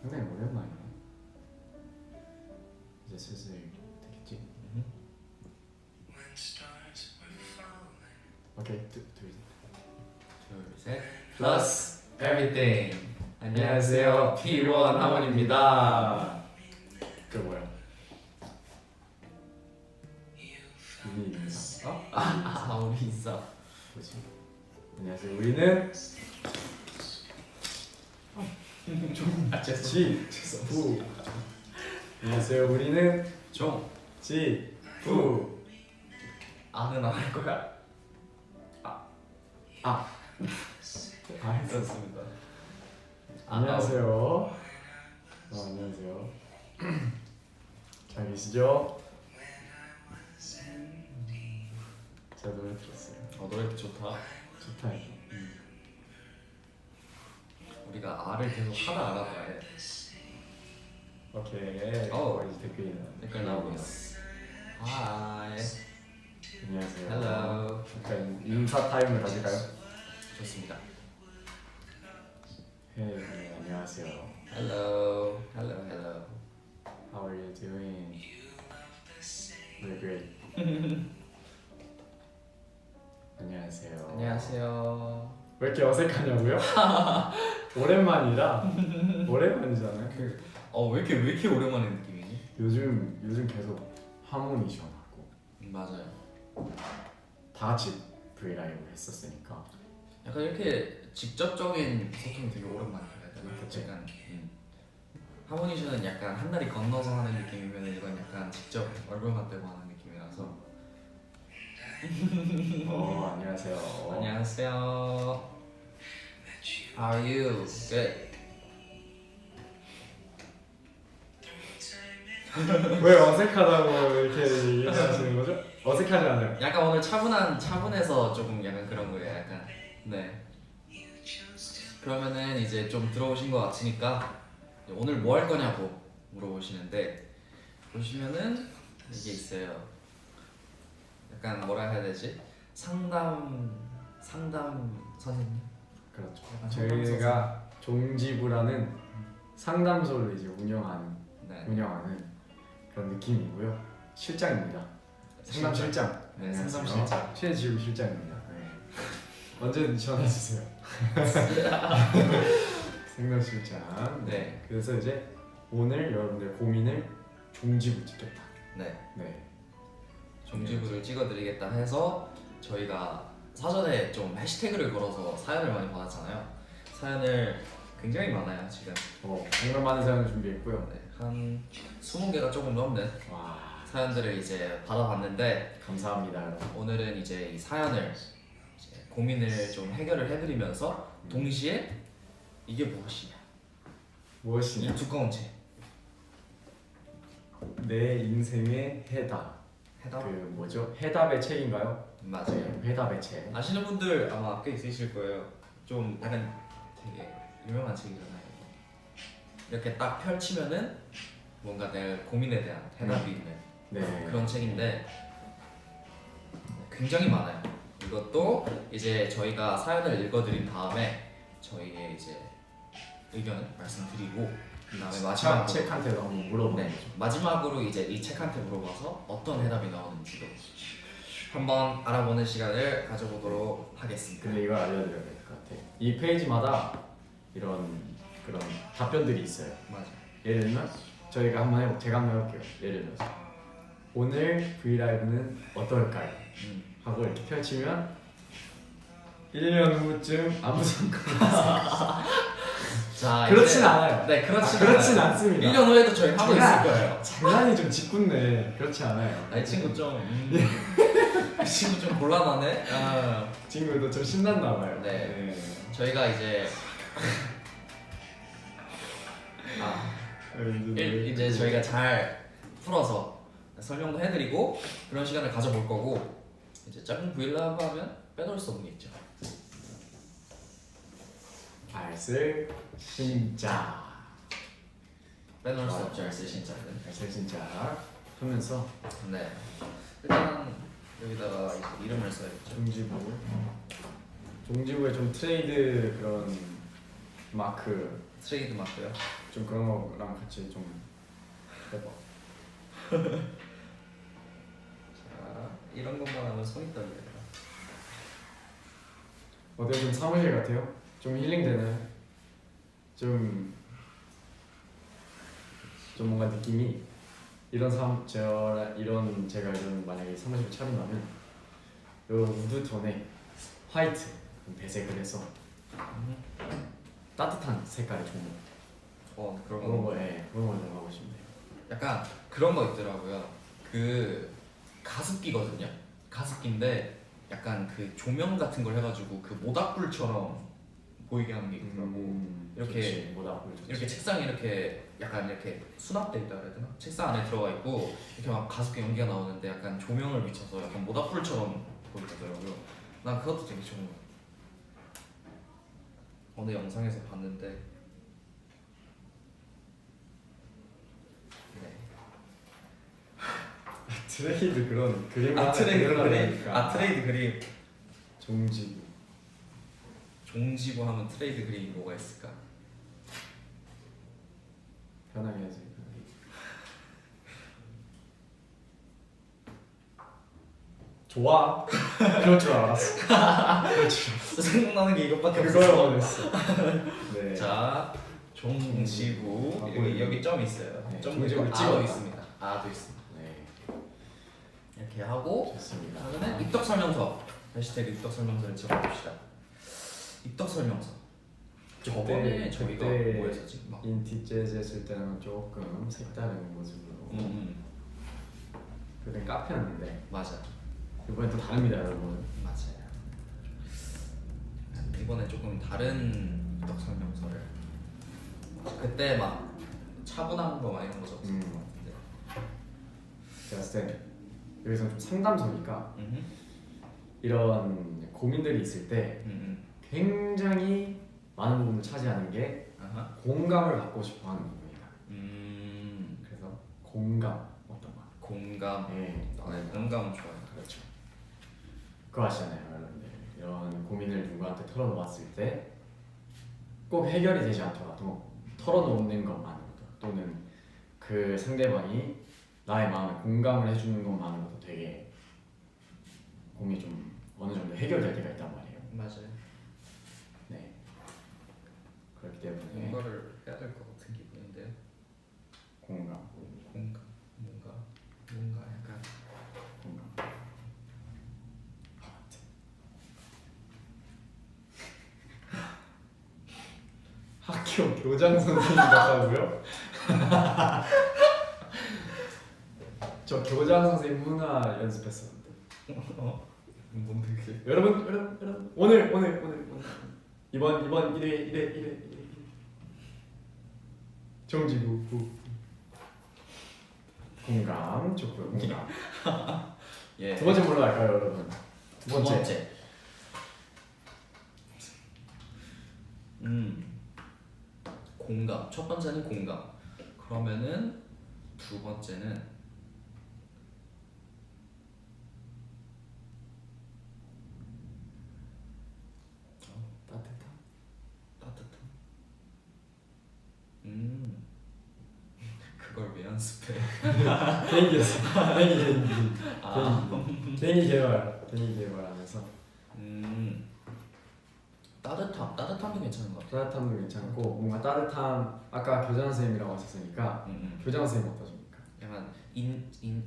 상당히 오랜만이네. 이제 슬슬 되겠지? 오케이, 둘, 셋. 플러스 에브리띵. 안녕하세요, P1 하원입니다. 그 뭐야? 비밀 인사. 우리 인사. 뭐지? 안녕하세요. 우리는 지부. 안녕하세요. 우리는 종. 지부. 아는 안 할 거야. 했었습니다. 안녕하세요. 안녕하세요. 잘 계시죠? 제가 노래 들었어요. 노래 좋다. 좋다. 우리가 R을 계속 하다 안 하다 해. 오케이. 이제 댓글이 댓글 나오고 있어. 하이. 안녕하세요. 헬로. 약간 인사 타임을 가질까요? 좋습니다. 네, 안녕하세요. 헬로. 헬로. How are you doing? We're great. 안녕하세요. 안녕하세요. 왜 이렇게 어색하냐고요? 오랜만이잖아요. 왜 이렇게 오랜만에 느낌이지? 요즘 계속 하모니션하고 맞아요. 다 같이 브이라이브 했었으니까. 약간 이렇게 직접적인 소통이 되게 오랜만이에요. 그치. 약간 하모니션은 약간 한 다리 건너서 하는 느낌이면 이건 약간 직접 얼굴만 대고 하는 느낌이라서. 안녕하세요. 안녕하세요. How are you? Good. 왜 어색하다고 이렇게 얘기하시는 거죠? 어색하지 않아요. 약간 오늘 차분해서 조금 약간 그런 거예요. 약간 네. 그러면은 이제 좀 들어오신 것 같으니까 오늘 뭐 할 거냐고 물어보시는데 보시면은 이게 있어요. 약간 뭐라 해야 되지? 상담 선생님. 그렇죠. 약간 저희가 종지부라는 상담소를 이제 운영하는 그런 느낌이고요. 실장입니다. 상담 실장. 네, 상담 실장. 최지우 실장입니다. 네. 언제든지 전화 주세요. 상담 실장. 네. 그래서 이제 오늘 여러분들 고민을 종지부 찍겠다. 네. 네. 종지부를 찍어드리겠다 해서 저희가 사전에 좀 해시태그를 걸어서 사연을 많이 받았잖아요. 사연을 굉장히 많아요 지금. 정말 많은 사연을 준비했고요. 네, 한 20개가 조금 넘는 와, 사연들을 이제 받아봤는데 감사합니다, 여러분. 오늘은 이제 이 사연을 이제 고민을 좀 해결을 해드리면서 동시에 이게 무엇이냐, 무엇이냐? 이 두꺼운 책 내 인생의 해답. 해답? 그 뭐죠? 해답의 책인가요? 맞아요. 해답의 책. 아시는 분들 아마 꽤 있으실 거예요. 좀 약간 되게 유명한 책이잖아요. 이렇게 딱 펼치면은 뭔가 내 고민에 대한 해답이 있는 네. 그런 책인데 굉장히 많아요. 이것도 이제 저희가 사연을 읽어드린 다음에 저희의 이제 의견을 말씀드리고 그다음에 마지막으로 책한테도 한번 물어보는 네, 거죠. 마지막으로 이제 이 책한테 물어봐서 어떤 해답이 나오는지도 한번 알아보는 시간을 가져보도록 하겠습니다. 근데 이걸 알려드려야 될 것 같아. 이 페이지마다 이런 그런 답변들이 있어요. 맞아. 예를 들면 제가 한번 해볼게요. 예를 들어서 오늘 브이라이브는 어떨까요? 하고 이렇게 펼치면 1년 후쯤 아무 상관 자, 그렇진 이제- 않아요. 네, 그렇진 않습니다. 1년 후에도 저희 하고 있을 거예요. 장난이 좀 짓궂네. 그렇지 않아요. 이 친구 좀 이 친구 좀 곤란하네. 친구도 좀 신났나 봐요. 네. 저희가 이제 이제 저희가 잘 풀어서 설명도 해드리고 그런 시간을 가져볼 거고 이제 작은 브이라이브 하면 빼놓을 수 없는 게 있죠. 알쓸 신짜. 빼놓을 수 없죠, 알쓸 신짜는. 알쓸 신짜 하면서 네. 일단 여기다가 이제 이름을 써야겠죠. 종지부에 좀 트레이드 그런 마크 트레이드 마크요. 좀 그런 거랑 같이 좀 해봐. 자, 이런 것만 하면 손이 떨려요. 어때요? 좀 사무실 같아요? 좀 힐링되나요? 좀 뭔가 느낌이 제가 이런 만약에 사무실 차린다면 요 우드톤에 화이트 배색을 해서 따뜻한 색깔의 종목 그런 그런 거. 거에 그런 걸 좀 하고 싶네요. 약간 그런 거 있더라고요. 그 가습기거든요. 가습기인데 약간 그 조명 같은 걸 해가지고 그 모닥불처럼 보이게 하는 게 있더라고. 이렇게 모닥불 좋지. 이렇게 책상에 이렇게 약간 이렇게 수납돼 있다 그래야 되나? 책상 안에 들어가 있고 이렇게 막 가습기 연기가 나오는데 약간 조명을 비춰서 약간 모닥불처럼 보이더라고요. 난 그것도 되게 좋은 거 같아. 어느 영상에서 봤는데 네. 트레이드 그런 그림 트레이드 그림 종지부 종지부 하면 트레이드 그림이 뭐가 있을까? 편하게 해야지. 좋아. 그럴 줄 알았어. 그럴 줄 알았어. 생각나는 게 이것밖에 그걸 없어. 원했어. 네. 자, 종지부 여기 점이 있어요. 네, 점 종지부를 아도 찍었다. 있습니다. 아도 있습니다. 네. 이렇게 하고 좋습니다. 그러면 입덕 설명서 해시태그 입덕 설명서를 적어봅시다. 입덕 설명서. 저번에 저희가 뭐 했었지? 막 인티 재즈 했을 때는 조금 색다른 모습으로. 그때 카페였는데 맞아. 이번엔 또 다릅니다, 여러분. 맞아요. 이번에 조금 다른 입덕 설명서를 그때 막 차분한 거 막 이런 거 적었던 것 같은데. 제가 봤을 때 여기서 좀 상담소니까 음흠. 이런 고민들이 있을 때 굉장히 많은 부분을 차지하는 게 아하. 공감을 받고 싶어하는 부분이다. 음. 그래서 공감 어떤 거? 공감. 네, 공감 좋아요. 그렇죠. 그거 아시잖아요, 여러분들. 이런 고민을 누구한테 털어놓았을 때 꼭 해결이 되지 않더라도 털어놓는 것만으로도 또는 그 상대방이 나의 마음에 공감을 해주는 것만으로도 되게 고민이 좀 어느 정도 해결될 때가 있단 말이에요. 맞아요. 네. 그렇기 때문에 뭔가를 해야 될 것 같은 기분인데요. 공감. 뭔가 약간 공감. 학교 교장 선생님 같다고요? 저 교장 선생님 문화 연습했었는데. 뭔데 그게? 여러분 오늘 이번 이래 정지부 공감 좋고요. 공감. 예. 두 번째 뭘로 할까요, 여러분? 두 번째. 공감. 첫 번째는 공감. 그러면은 두 번째는 따뜻함. 그걸 왜 연습해? 개인기였어. 아. 개인기 개발하면서 따뜻함도 괜찮은 것 같아. 따뜻함도 괜찮고 뭔가 따뜻함 아까 교장 선생님이라고 하셨으니까 교장 선생님 어떠십니까? 약간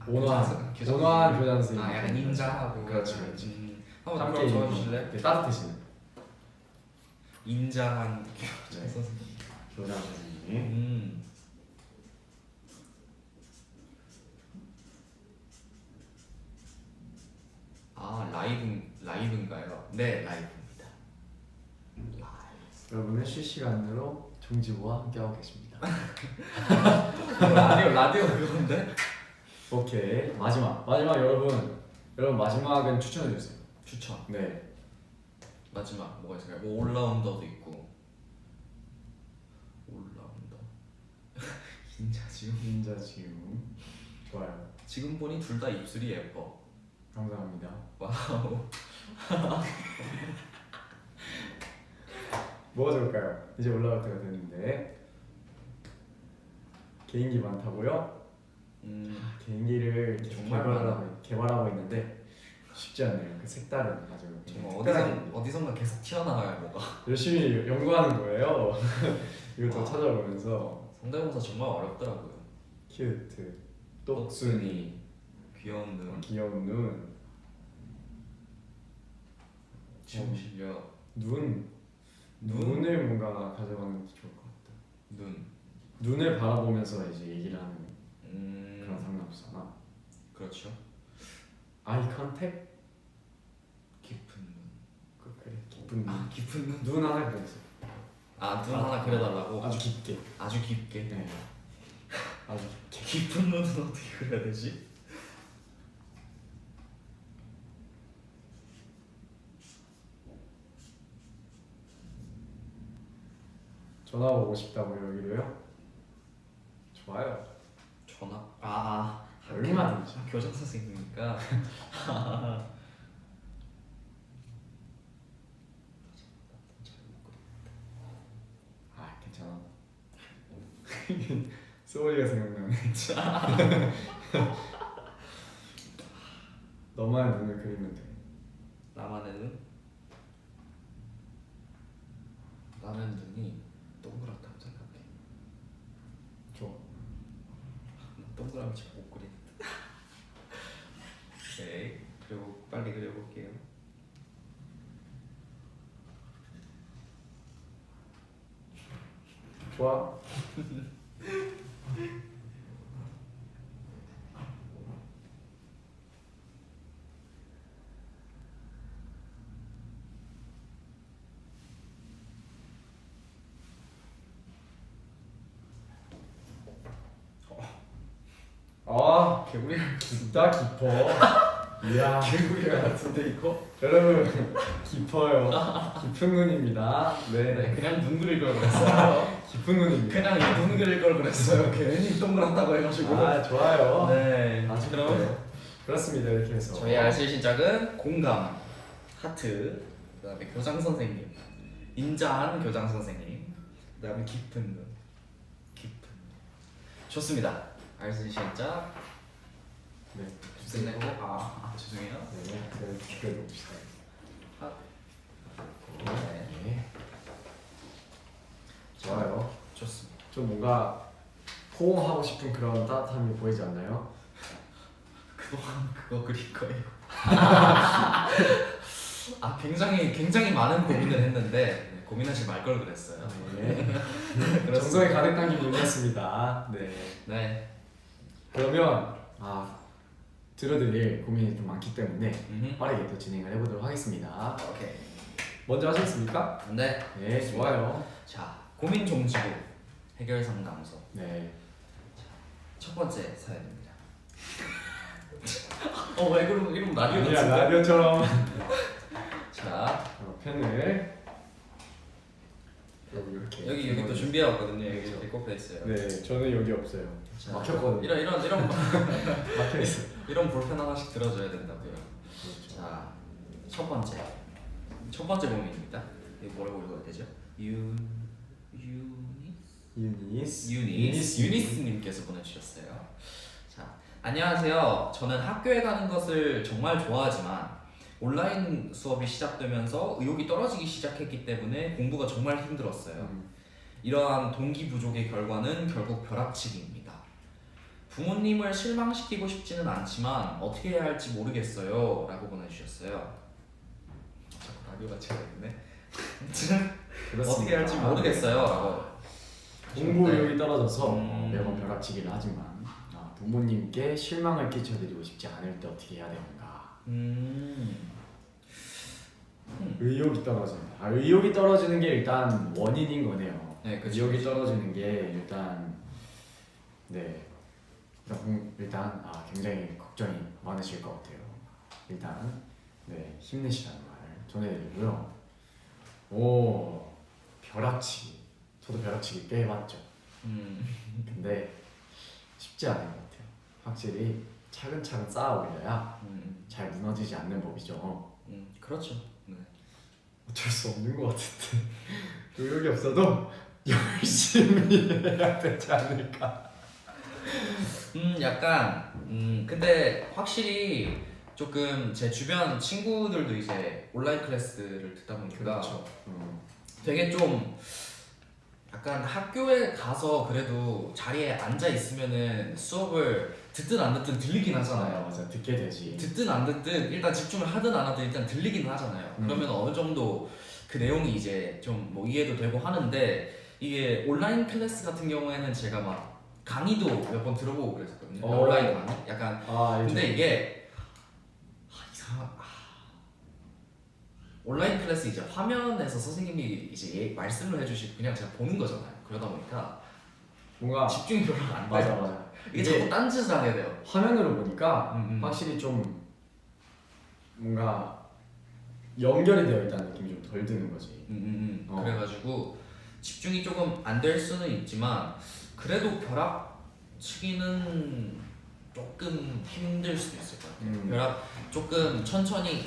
온화한 교장 교장 선생님. 아 약간 인자하고. 그렇지. 한번 함께 그럼 적어주실래? 이렇게 따뜻해지는 인자한 느낌. 네. 선생님. 교장 선생님. 아 라이브인가요? 네 라이브입니다. 여러분은 실시간으로 종지부와 함께하고 계십니다. 라디오 그건데? 오케이 마지막 여러분 마지막은 추천해 주세요. 추천. 네. 마지막 뭐가 있을까요? 뭐 올라운더도 있고. 올라운더. 인자지움 좋아요. 지금 보니 둘 다 입술이 예뻐. 감사합니다. 와우. 뭐가 좋을까요? 이제 올라갈 때가 됐는데 개인기 많다고요? 개인기를 계속 정말 개발하고 있는데 쉽지 않네요. 그 색다른 아주 정말 특별한 어디선가 계속 튀어나와요 뭐가. 열심히 연구하는 거예요. 이것도 아. 찾아보면서 성대모사 정말 어렵더라고요. 큐트, 똑순이, 귀여운 눈, 귀여운 눈, 춤 실력, 눈을 뭔가 가져가는 것도 좋을 것 같다. 눈을 바라보면서 이제 얘기를 하는 그런 상담사나 그렇죠. 아이 컨택 깊은 눈. 그래 깊은 눈. 깊은 눈. 눈 하나 그려주세요. 눈 하나 그려달라고. 아주 깊게. 아주 깊게. 네. 아주 깊은 눈은 어떻게 그려야 되지? 전화 오고 싶다고요 여기로요? 좋아요. 전화. 얼마든지. 교장 선생님이니까. 아 괜찮아. 소리가 생각나네. 너만의 눈을 그리면 돼. 나만의 눈? 나는 눈이 동그랗다고 생각해. 좋아. 난 동그라미 잘 못 그리는데. 오케이. 그리고 빨리 그려볼게요. 좋아. 아 개구리 진짜 깊어. 이야 개구리 같은데 이거? 여러분 깊어요. 깊은 눈입니다. 네. 그냥 눈 그릴 걸 그랬어요. 깊은 눈입니다. 그냥 눈 그릴 걸 그랬어요. 괜히 동그랗다고 해가지고. 아 좋아요. 네. 아주 그럼 깊어요. 그렇습니다 이렇게 해서 저희 알쓸 시작은 공감, 하트, 그다음에 교장 선생님, 인자한 교장 선생님, 그다음에 깊은 눈, 깊은 눈. 좋습니다. 알쓸 시작. 네. 끝내고 죄송해요. 네. 그 지켜봅시다. 네. 네. 좋아요. 좋습니다. 좀 뭔가 포옹하고 싶은 그런 따뜻함이 보이지 않나요? 그동안 그거 그릴 거예요. 굉장히 많은 고민을 했는데 고민하지 말 걸 그랬어요. 네. 정성이 가득 담긴 문이었습니다. 네. 네. 그러면 들어드릴 고민이 좀 많기 때문에 음흠. 빠르게 또 진행을 해보도록 하겠습니다. 오케이. 먼저 하시겠습니까? 네. 네, 좋아요. 자, 고민 종지부 해결 상담소. 네. 첫 번째 사연입니다. 왜 그러면 이러면 라디오 아니야, 같은데? 라디오처럼 자, 펜을 이렇게 여기 또 준비해 왔거든요. 여기 이렇게 꼽혀 있어요. 네, 저는 여기 없어요. 자, 막혔거든요. 이런 막혀 있어. 이런 볼펜 하나씩 들어줘야 된다고요. 그렇죠. 자, 첫 번째 고민입니다. 이거 뭐라고 읽어야 되죠? 유니스님께서 보내주셨어요. 자, 안녕하세요. 저는 학교에 가는 것을 정말 좋아하지만 온라인 수업이 시작되면서 의욕이 떨어지기 시작했기 때문에 공부가 정말 힘들었어요. 이러한 동기 부족의 결과는 결국 벼락치기입니다. 부모님을 실망시키고 싶지는 않지만 어떻게 해야 할지 모르겠어요. 라고 보내주셨어요. 자꾸 라디오 같이 해야겠네. 어떻게 해야 할지 모르겠어요. 라고. 공부 의욕이 떨어져서 매번 음. 벼락치기를 하지만 부모님께 실망을 끼쳐드리고 싶지 않을 때 어떻게 해야 되는가? 의욕이 떨어진다. 의욕이 떨어지는 게 일단 원인인 거네요. 네, 그쵸, 의욕이 그쵸. 떨어지는 게 일단 일단 굉장히 걱정이 많으실 것 같아요. 일단 힘내시라는 말 전해드리고요. 벼락치기. 저도 벼락치기 꽤 해봤죠. 근데 쉽지 않은 것 같아요. 확실히 차근차근 쌓아 올려야 잘 무너지지 않는 법이죠. 그렇죠. 네. 어쩔 수 없는 것 같은데 의욕이 없어도 열심히 해야 되지 않을까. 약간 근데 확실히 조금 제 주변 친구들도 이제 온라인 클래스를 듣다 보니까 그렇죠. 되게 좀 약간 학교에 가서 그래도 자리에 앉아 있으면은 수업을 듣든 안 듣든 들리긴 하잖아요. 맞아. 듣게 되지. 듣든 안 듣든 일단 집중을 하든 안 하든 일단 들리긴 하잖아요. 그러면 어느 정도 그 내용이 이제 좀 뭐 이해도 되고 하는데 이게 온라인 클래스 같은 경우에는 제가 막 강의도 몇 번 들어보고 그랬었거든요. 온라인 강의? 약간 알죠. 근데 이게 온라인 클래스 이제 화면에서 선생님이 이제 말씀을 해주시고 그냥 제가 보는 거잖아요. 그러다 보니까 뭔가 집중이 별로 안 맞아 돼요. 맞아. 이게 자꾸 딴짓을 하게 돼요. 화면으로 보니까 확실히 좀 뭔가 연결이 되어 있다는 느낌이 좀 덜 드는 거지. 그래가지고 집중이 조금 안 될 수는 있지만 그래도 벼락치기는 조금 힘들 수도 있을 것 같아요. 벼락 조금 천천히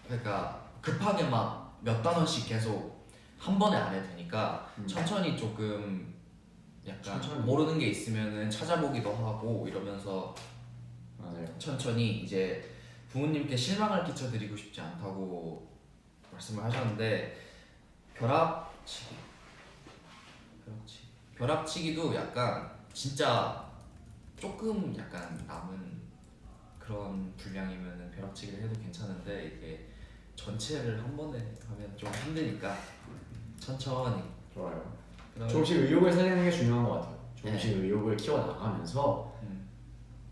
그러니까 급하게 막 몇 단원씩 계속 한 번에 안 해도 되니까 천천히 조금 약간 천천히. 모르는 게 있으면은 찾아보기도 하고 이러면서 맞아요. 천천히 이제 부모님께 실망을 끼쳐드리고 싶지 않다고 말씀을 하셨는데 벼락치기도 약간 진짜 조금 약간 남은 그런 분량이면은 벼락치기를 해도 괜찮은데 이게 전체를 한 번에 하면 좀 힘드니까 천천히 좋아요. 그러면 조금씩 의욕을 살리는 게 중요한 것 같아요. 조금씩 의욕을 키워 나가면서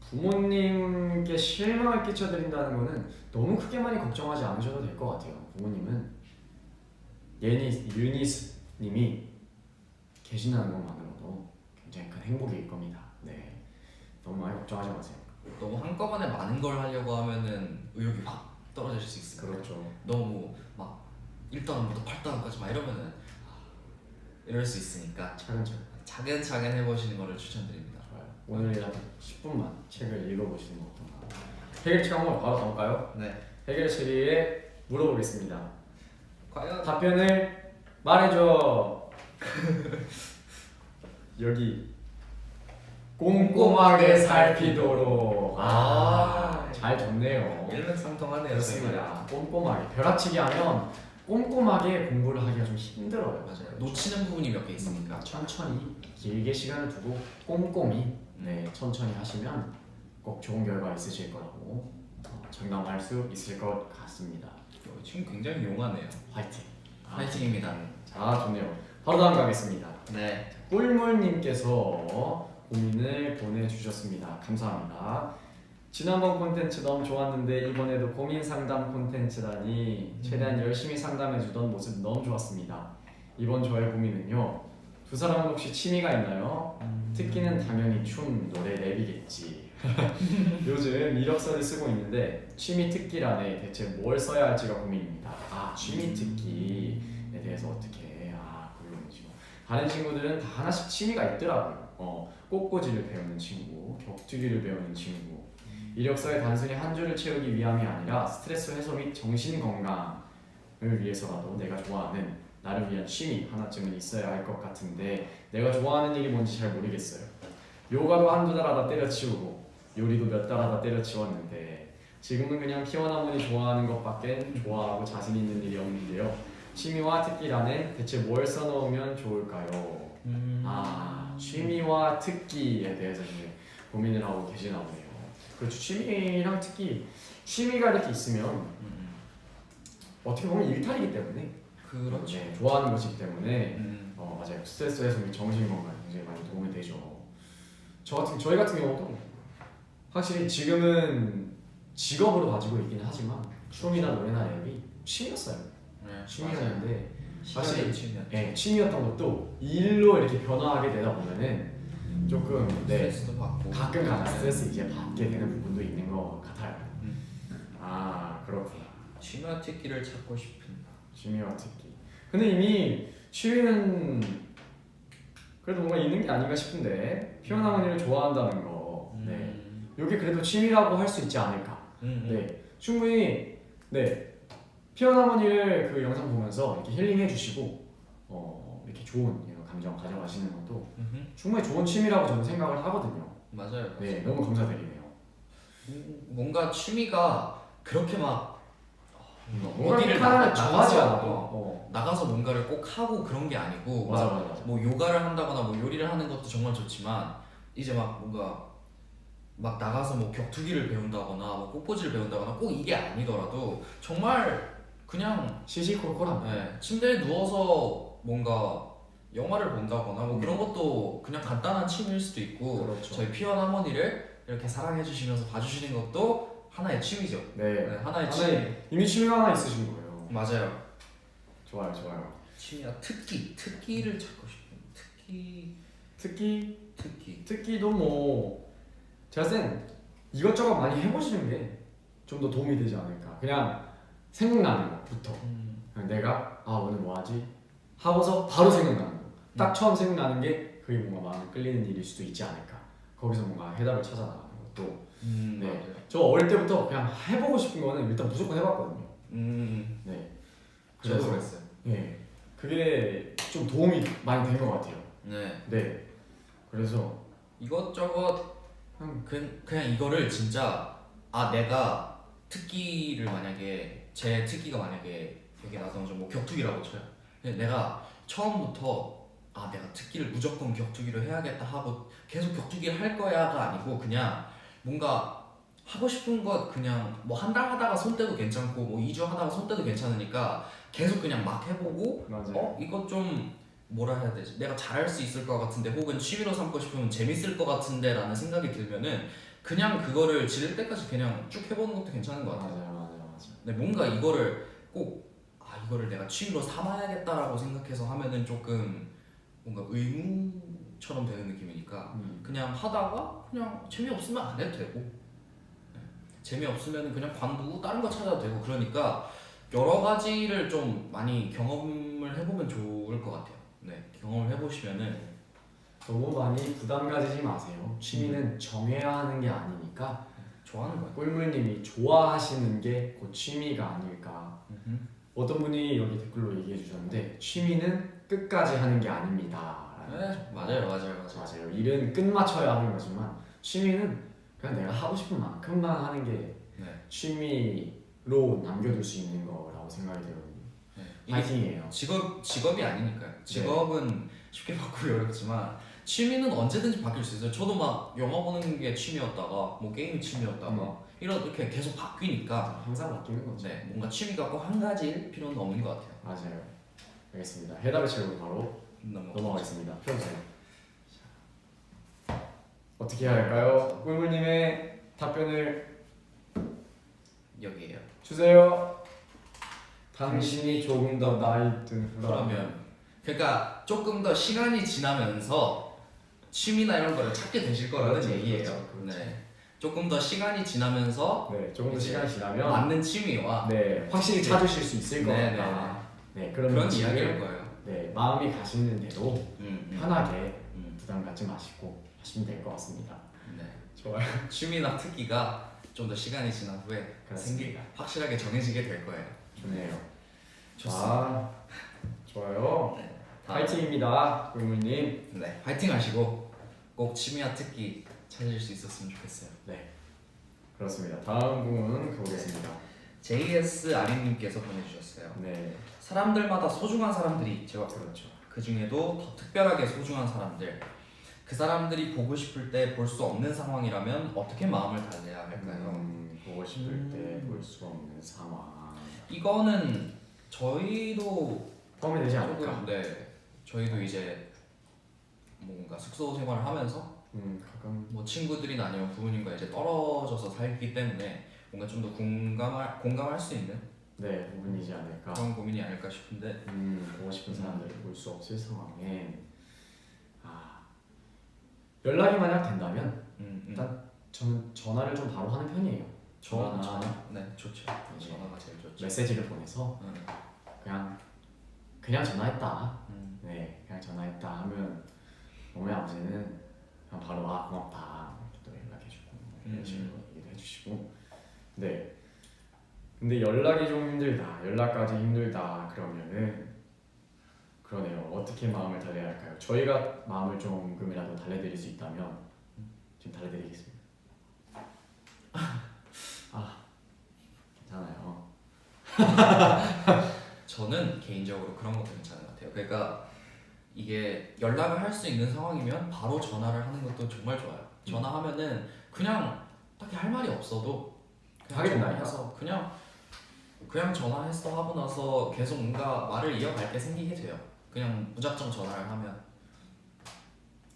부모님께 실망을 끼쳐드린다는 거는 너무 크게 많이 걱정하지 않으셔도 될 것 같아요. 부모님은 유니스님이 계신다는 것만으로도 굉장히 큰 행복일 겁니다. 네, 너무 많이 걱정하지 마세요. 너무 한꺼번에 많은 걸 하려고 하면은 의욕이 확 떨어질 수 있어요. 그렇죠. 너무 막 1단원부터 8단원까지 막 이러면은 이럴 수 있으니까 차근차근 해보시는 거를 추천드립니다. 좋아요. 오늘 한 10분만 책을 읽어보시는 것도 해결책 한번 바로 가볼까요? 네. 해결책에 물어보겠습니다. 과연 답변을 말해줘. 여기 꼼꼼하게 살피도록. 잘 좋네요. 일맥상통하네요. 그렇습니다. 꼼꼼하게 벼락치기 하면 꼼꼼하게 공부를 하기가 좀 힘들어요. 맞아요. 놓치는 부분이 몇 개 있으니까 천천히 길게 시간을 두고 꼼꼼히 천천히 하시면 꼭 좋은 결과 있으실 거라고 장담할 수 있을 것 같습니다. 지금 굉장히 용하네요. 화이팅! 화이팅입니다. 자, 좋네요. 바로 다음 가겠습니다. 네. 꿀물님께서 고민을 보내주셨습니다. 감사합니다. 지난번 콘텐츠 너무 좋았는데 이번에도 고민 상담 콘텐츠라니 최대한 열심히 상담해주던 모습 너무 좋았습니다. 이번 저의 고민은요. 두 사람은 혹시 취미가 있나요? 특기는 당연히 춤, 노래, 랩이겠지. 요즘 이력서를 쓰고 있는데 취미 특기란에 대체 뭘 써야 할지가 고민입니다. 취미 특기에 대해서 어떻게 그러시죠. 다른 친구들은 다 하나씩 취미가 있더라고요. 꽃꽂이를 배우는 친구, 격투기를 배우는 친구. 이력서에 단순히 한 줄을 채우기 위함이 아니라 스트레스 해소 및 정신 건강을 위해서라도 내가 좋아하는 나를 위한 취미 하나쯤은 있어야 할 것 같은데 내가 좋아하는 일이 뭔지 잘 모르겠어요. 요가도 한두 달 하다 때려치우고 요리도 몇 달 하다 때려치웠는데 지금은 그냥 피어나무니 좋아하는 것밖엔 좋아하고 자신 있는 일이 없는데요. 취미와 특기란에 대체 뭘 써놓으면 좋을까요? 취미와 특기에 대해서 이제 고민을 하고 계시나 보네요. 그렇죠. 취미랑 특기, 취미가 이렇게 있으면 어떻게 보면 일탈이기 때문에 그렇죠. 좋아하는 것이기 때문에 맞아요. 스트레스 해소 및 정신 건강에 굉장히 많이 도움이 되죠. 저희 같은 경우도 확실히 지금은 직업으로 가지고 있긴 하지만 춤이나 노래나 랩이 취미였어요. 취미였는데 사실 취미였던 것도 일로 이렇게 변화하게 되다 보면은 조금 스트레스도 받고 가끔 스트레스 이제 받게 되는 부분도 있는 것 같아요. 그렇구나. 취미와 특기를 찾고 싶은다. 취미와 특기. 근데 이미 취미는 그래도 뭔가 있는 게 아닌가 싶은데 피어나무니를 좋아한다는 거. 이게 그래도 취미라고 할 수 있지 않을까. 충분히 피어나무니를 그 영상 보면서 이렇게 힐링해 주시고 이렇게 좋은 감정 가져가시는 것도 충분히 좋은 취미라고 저는 생각을 하거든요. 맞아요. 네, 너무 감사드리네요. 뭔가 취미가 그렇게 막 뭔가 어디를 하나를 정하지 나가서 않아도 나가서 뭔가를 꼭 하고 그런 게 아니고 맞아 막 맞아 맞아. 뭐 요가를 한다거나 뭐 요리를 하는 것도 정말 좋지만 이제 막 뭔가 막 나가서 뭐 격투기를 배운다거나 뭐 꽃꽂이를 배운다거나 꼭 이게 아니더라도 정말 그냥 시시콜콜한. 침대에 누워서 뭔가 영화를 본다거나 뭐 그런 것도 그냥 간단한 취미일 수도 있고 그렇죠. 저희 피원 하모니를 이렇게 사랑해 주시면서 봐주시는 것도 하나의 취미죠. 네. 하나의 취미. 이미 취미가 하나 있으신 거예요. 맞아요. 좋아요, 좋아요. 취미야 특기를 찾고 싶은 특기도 뭐 제가 쌤 이것저것 많이 해보시는 게 좀 더 도움이 되지 않을까. 그냥 생각나는 것부터. 그냥 내가 오늘 뭐 하지? 하고서 바로 생각나는 거. 딱 처음 생각나는 게 그게 뭔가 마음에 끌리는 일일 수도 있지 않을까. 거기서 뭔가 해답을 찾아 나가는 것도. 네. 맞아요. 저 어릴 때부터 그냥 해보고 싶은 거는 일단 무조건 해봤거든요. 저도 네. 그래서 그랬어요. 네. 그게 좀 도움이 많이 된 것 같아요. 네. 네. 그래서 이것저것 그냥 이거를 진짜 내가 특기를 만약에 제 특기가 만약에 여기 나서 뭐 격투기라고 쳐요. 근데 내가 처음부터 내가 특기를 무조건 격투기로 해야겠다 하고 계속 격투기를 할 거야가 아니고 그냥 뭔가 하고 싶은 것 그냥 뭐 한 달 하다가 손 떼도 괜찮고 뭐 2주 하다가 손 떼도 괜찮으니까 계속 그냥 막 해보고 맞아요. 이거 좀 뭐라 해야 되지? 내가 잘할 수 있을 것 같은데 혹은 취미로 삼고 싶으면 재밌을 것 같은데 라는 생각이 들면은 그냥 그거를 지를 때까지 그냥 쭉 해보는 것도 괜찮은 것 같아요. 맞아요. 근데 뭔가 이거를 꼭 이거를 내가 취미로 삼아야겠다라고 생각해서 하면은 조금 뭔가 의무처럼 되는 느낌이니까 그냥 하다가 그냥 재미없으면 안 해도 되고 재미없으면 그냥 관두고 다른 거 찾아도 되고 그러니까 여러 가지를 좀 많이 경험을 해보면 좋을 것 같아요. 네, 경험을 해보시면은 너무 많이 부담 가지지 마세요. 취미는 정해야 하는 게 아니니까 좋아하는 거예요. 꿀물님이 좋아하시는 게 곧 취미가 아닐까. 어떤 분이 여기 댓글로 얘기해 주셨는데 취미는 끝까지 하는 게 아닙니다. 네, 맞아요. 맞아요. 일은 끝 맞춰야 하는 거지만 취미는 그냥 내가 하고 싶은 만큼만 하는 게 취미로 남겨둘 수 있는 거라고 생각이 들거든요. 파이팅이에요. 직업이 아니니까요. 직업은 쉽게 바꾸기 어렵지만 취미는 언제든지 바뀔 수 있어요. 저도 막 영화 보는 게 취미였다가 뭐 게임이 취미였다가 이렇게 계속 바뀌니까 항상 바뀌는 거죠. 네, 뭔가 취미가 꼭 한 가지일 필요는 없는 것 같아요. 맞아요. 알겠습니다. 해답을 채우고 바로 넘어가겠습니다. 펴주세요. 어떻게 해야 할까요? 꿀물님의 답변을 여기에요. 주세요. 당신이 조금 더 나이 든 그러면 그러니까 조금 더 시간이 지나면서 취미나 이런 거를 찾게 되실 거라는 그렇죠, 얘기예요. 그렇죠. 네. 조금 더 시간이 지나면서 조금 더 이제 시간이 지나면 맞는 취미와 확실히 찾으실 수 있을 것 네, 같다. 그런 느낌을, 이야기일 거예요. 마음이 가시는 대로 편하게 음. 부담 갖지 마시고 하시면 될 것 같습니다. 네. 좋아요. 취미나 특기가 좀 더 시간이 지난 후에 그렇습니다. 확실하게 정해지게 될 거예요. 좋네요. 좋습니다. 좋아요. 네. 파이팅입니다, 꿀물님. 네, 파이팅 하시고 꼭 취미와 특기 찾으실 수 있었으면 좋겠어요. 네, 그렇습니다. 다음 분 가보겠습니다. JS 아린님께서 보내주셨어요. 네, 사람들마다 소중한 사람들이 있죠. 그렇죠. 그 중에도 더 특별하게 소중한 사람들. 그 사람들이 보고 싶을 때 볼 수 없는 상황이라면 어떻게 마음을 달래야 할까요? 보고 싶을 때 볼 수 없는 상황. 이거는 저희도 포함이 되지 않을까? 조금 저희도 이제 뭔가 숙소 생활을 하면서 가끔 뭐 친구들이나 아니면 부모님과 이제 떨어져서 살기 때문에 뭔가 좀 더 공감할 수 있는 부분이지 않을까. 그런 고민이 아닐까 싶은데 보고 싶은 사람들을 볼 수 없을 상황에 연락이 만약 된다면 일단 저는 전화를 좀 바로 하는 편이에요. 전화? 네, 좋죠. 전화가 제일 좋죠. 메시지를 보내서 그냥 전화했다. 그냥 전화했다 하면 어머니 아버지는 그냥 바로 고맙다 이렇게 또 연락해주고 이런 식으로 얘기도 해주시고. 근데 연락이 좀 힘들다, 연락까지 힘들다 그러면은 그러네요. 어떻게 마음을 달래야 할까요? 저희가 마음을 조금이라도 달래드릴 수 있다면 좀 달래드리겠습니다. 아 괜찮아요. 저는 개인적으로 그런 것도 괜찮은 것 같아요. 그러니까 이게 연락을 할 수 있는 상황이면 바로 전화를 하는 것도 정말 좋아요. 전화하면은 그냥 딱히 할 말이 없어도 그냥 하게 된다니까? 전화해서 그냥 전화했어 하고 나서 계속 뭔가 말을 이어갈 게 생기게 돼요. 그냥 무작정 전화를 하면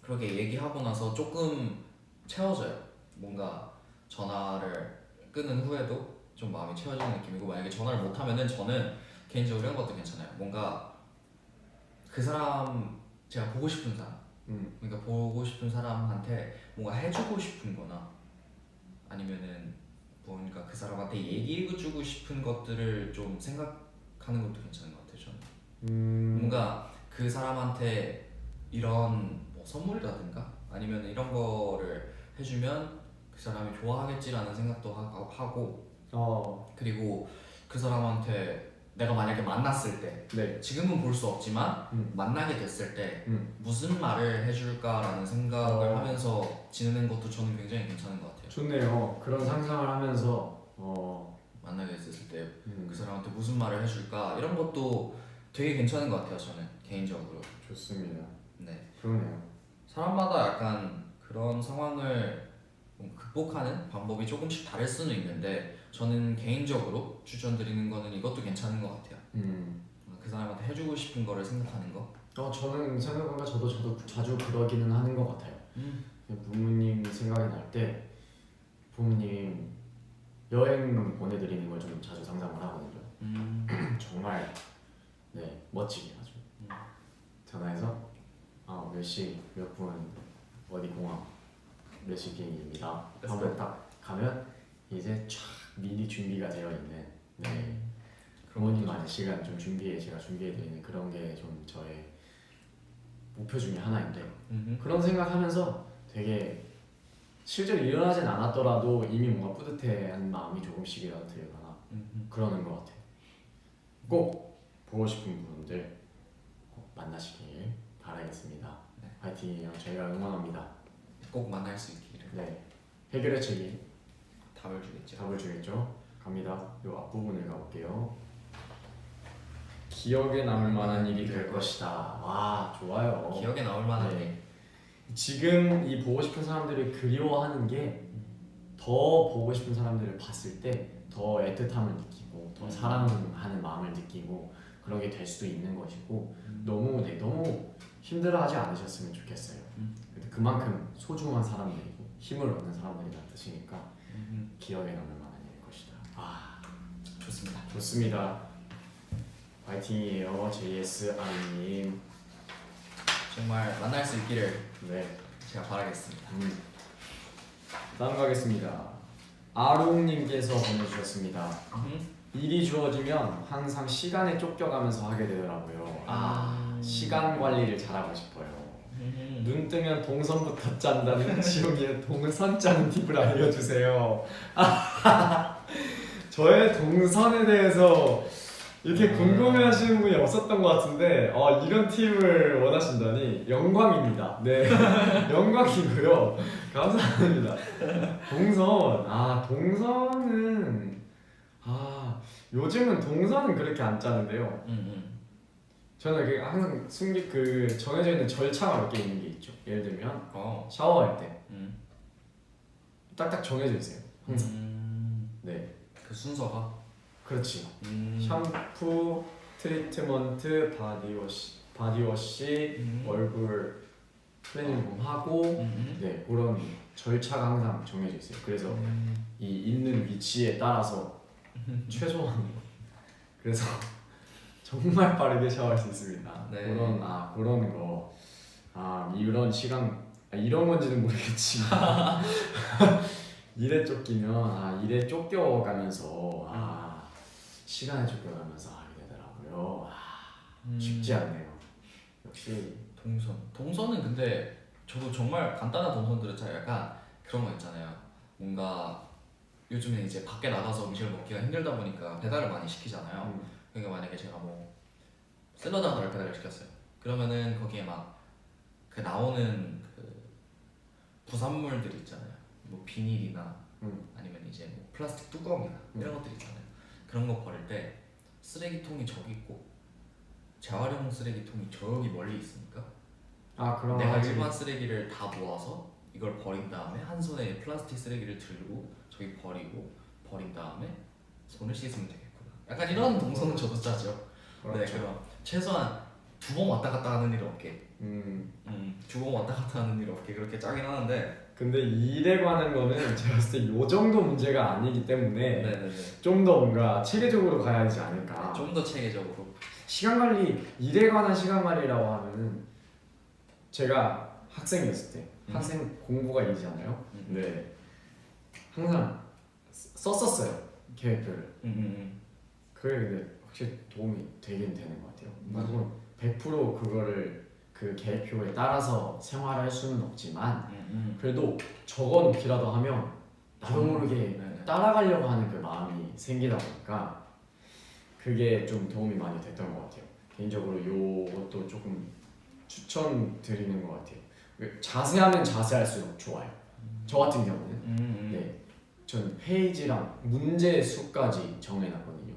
그렇게 얘기하고 나서 조금 채워져요. 뭔가 전화를 끊은 후에도 좀 마음이 채워지는 느낌이고, 만약에 전화를 못 하면은 저는 개인적으로 이런 것도 괜찮아요. 뭔가 그 사람, 제가 보고 싶은 사람, 그러니까 보고 싶은 사람한테 뭔가 해주고 싶은 거나 아니면은 뭔가 그 사람한테 얘기해주고 싶은 것들을 좀 생각하는 것도 괜찮은 것 같아요. 저는 뭔가 그 사람한테 이런 뭐 선물이라든가 아니면 이런 거를 해주면 그 사람이 좋아하겠지라는 생각도 하고, 그리고 그 사람한테 내가 만약에 만났을 때, 네. 지금은 볼 수 없지만 만나게 됐을 때 음. 무슨 말을 해줄까라는 생각을 하면서 지내는 것도 저는 굉장히 괜찮은 것 같아요. 좋네요. 그런 상상을 하면서 만나게 됐을 때 그 사람한테 무슨 말을 해줄까 이런 것도 되게 괜찮은 것 같아요. 저는 개인적으로. 좋습니다. 네. 그러네요. 사람마다 약간 그런 상황을 극복하는 방법이 조금씩 다를 수는 있는데, 저는 개인적으로 추천드리는 거는 이것도 괜찮은 것 같아요. 그 사람한테 해주고 싶은 거를 생각하는 거. 저는 생각보다 저도 자주 그러기는 하는 것 같아요. 부모님 생각이 날 때 부모님 여행 보내드리는 걸 좀 자주 상상을 하거든요. 정말 네 멋지게 아주 전화해서 몇 시 몇 분 어디 공항 몇 시 비행기입니다. 하면 딱 가면 이제 쫙 미리 준비가 되어 있는 부모님만의 시간 좀 제가 준비해드리는 그런 게 좀 저의 목표 중에 하나인데 그런 생각하면서 되게 실제로 일어나진 않았더라도 이미 뭔가 뿌듯해하는 마음이 조금씩이라도 들거나 그러는 것 같아요. 꼭 보고 싶은 분들 꼭 만나시길 바라겠습니다. 네. 파이팅이에요. 저희가 응원합니다. 꼭 만날 수 있기를. 네, 해결의 책이 답을 주겠죠. 갑니다. 요 앞부분을 가볼게요. 기억에 남을 만한 일이 될 것이다. 와, 좋아요. 기억에 남을 만한 일. 네. 지금 이 보고 싶은 사람들을 그리워하는 게 더 보고 싶은 사람들을 봤을 때 더 애틋함을 느끼고 더 사랑하는 마음을 느끼고 그런 게 될 수도 있는 것이고 너무 힘들어하지 않으셨으면 좋겠어요. 그만큼 소중한 사람들이고 힘을 얻는 사람들이라는 뜻이니까 기억에 남을 만한 일일 것이다. 좋습니다. 좋습니다. 파이팅이에요. JS 아미님. 정말 만날 수 있기를 네. 제가 바라겠습니다. 다음 가겠습니다. 아롱님께서 보내주셨습니다. 일이 주어지면 항상 시간에 쫓겨가면서 하게 되더라고요. 시간 관리를 잘하고 싶어요. 눈 뜨면 동선부터 짠다는 지용이의 동선 짜는 팁을 알려주세요. 저의 동선에 대해서 이렇게 궁금해하시는 분이 없었던 것 같은데 이런 팁을 원하신다니 영광입니다. 네, 영광이고요. 감사합니다. 동선은 요즘은 동선은 그렇게 안 짜는데요. 저는 항상 정해져 있는 절차가 몇 개 있는 게 있죠. 예를 들면 샤워할 때 딱딱 정해져 있어요. 항상. 네. 그 순서가. 그렇지. 샴푸, 트리트먼트, 바디워시, 얼굴 클렌징 하고 네 그런 절차가 항상 정해져 있어요. 그래서 이 있는 위치에 따라서 최소한 그래서 정말 빠르게 샤워할 수 있습니다. 네. 그런 거 이런 시간 이런 건지는 모르겠지만 일에 쫓기면 일에 쫓겨가면서 시간에 쫓겨가면서 하게 되더라고요. 쉽지 않네요. 역시 동선은 근데 저도 정말 간단한 동선들은 잘 약간 그런 거 있잖아요. 뭔가 요즘에 이제 밖에 나가서 음식을 먹기가 힘들다 보니까 배달을 많이 시키잖아요. 그러니까 만약에 제가 뭐 샐러드 하나를 배달을 시켰어요. 그러면은 거기에 막 그 나오는 그 부산물들 있잖아요. 뭐 비닐이나 음. 아니면 이제 뭐 플라스틱 뚜껑이나 이런 것들 있잖아요. 그런 거 버릴 때 쓰레기통이 저기 있고 재활용 쓰레기통이 저기 멀리 있으니까 아 그럼 내가 일반 쓰레기를 다 모아서 이걸 버린 다음에 한 손에 플라스틱 쓰레기를 들고 저기 버린 다음에 손을 씻으면 되겠구나. 약간 이런 동선은 저도 짜죠. 네, 그렇죠. 그럼 최소한 2번 왔다 갔다 하는 일 없게. 2번 왔다 갔다 하는 일 없게 그렇게 짜긴 하는데. 근데 일에 관한 거는 제가 봤을 때 요 정도 문제가 아니기 때문에 네네네. 좀 더 뭔가 체계적으로 가야 하지 않을까. 좀 더 체계적으로. 시간 관리, 일에 관한 시간 관리라고 하면은 제가 학생이었을 때 학생 공부가 일이잖아요. 네. 항상 썼었어요 계획표를. 그게 근데 확실히 도움이 되긴 되는 것 같아요. 물론 100% 그거를 그 계획표에 따라서 생활할 수는 없지만 그래도 적어놓기라도 하면 나도 모르게 네네. 따라가려고 하는 그 마음이 생기다 보니까 그게 좀 도움이 많이 됐던 것 같아요. 개인적으로 요것도 조금 추천드리는 것 같아요. 자세하면 자세할수록 좋아요. 저 같은 경우는 네, 전 페이지랑 문제 수까지 정해놨거든요.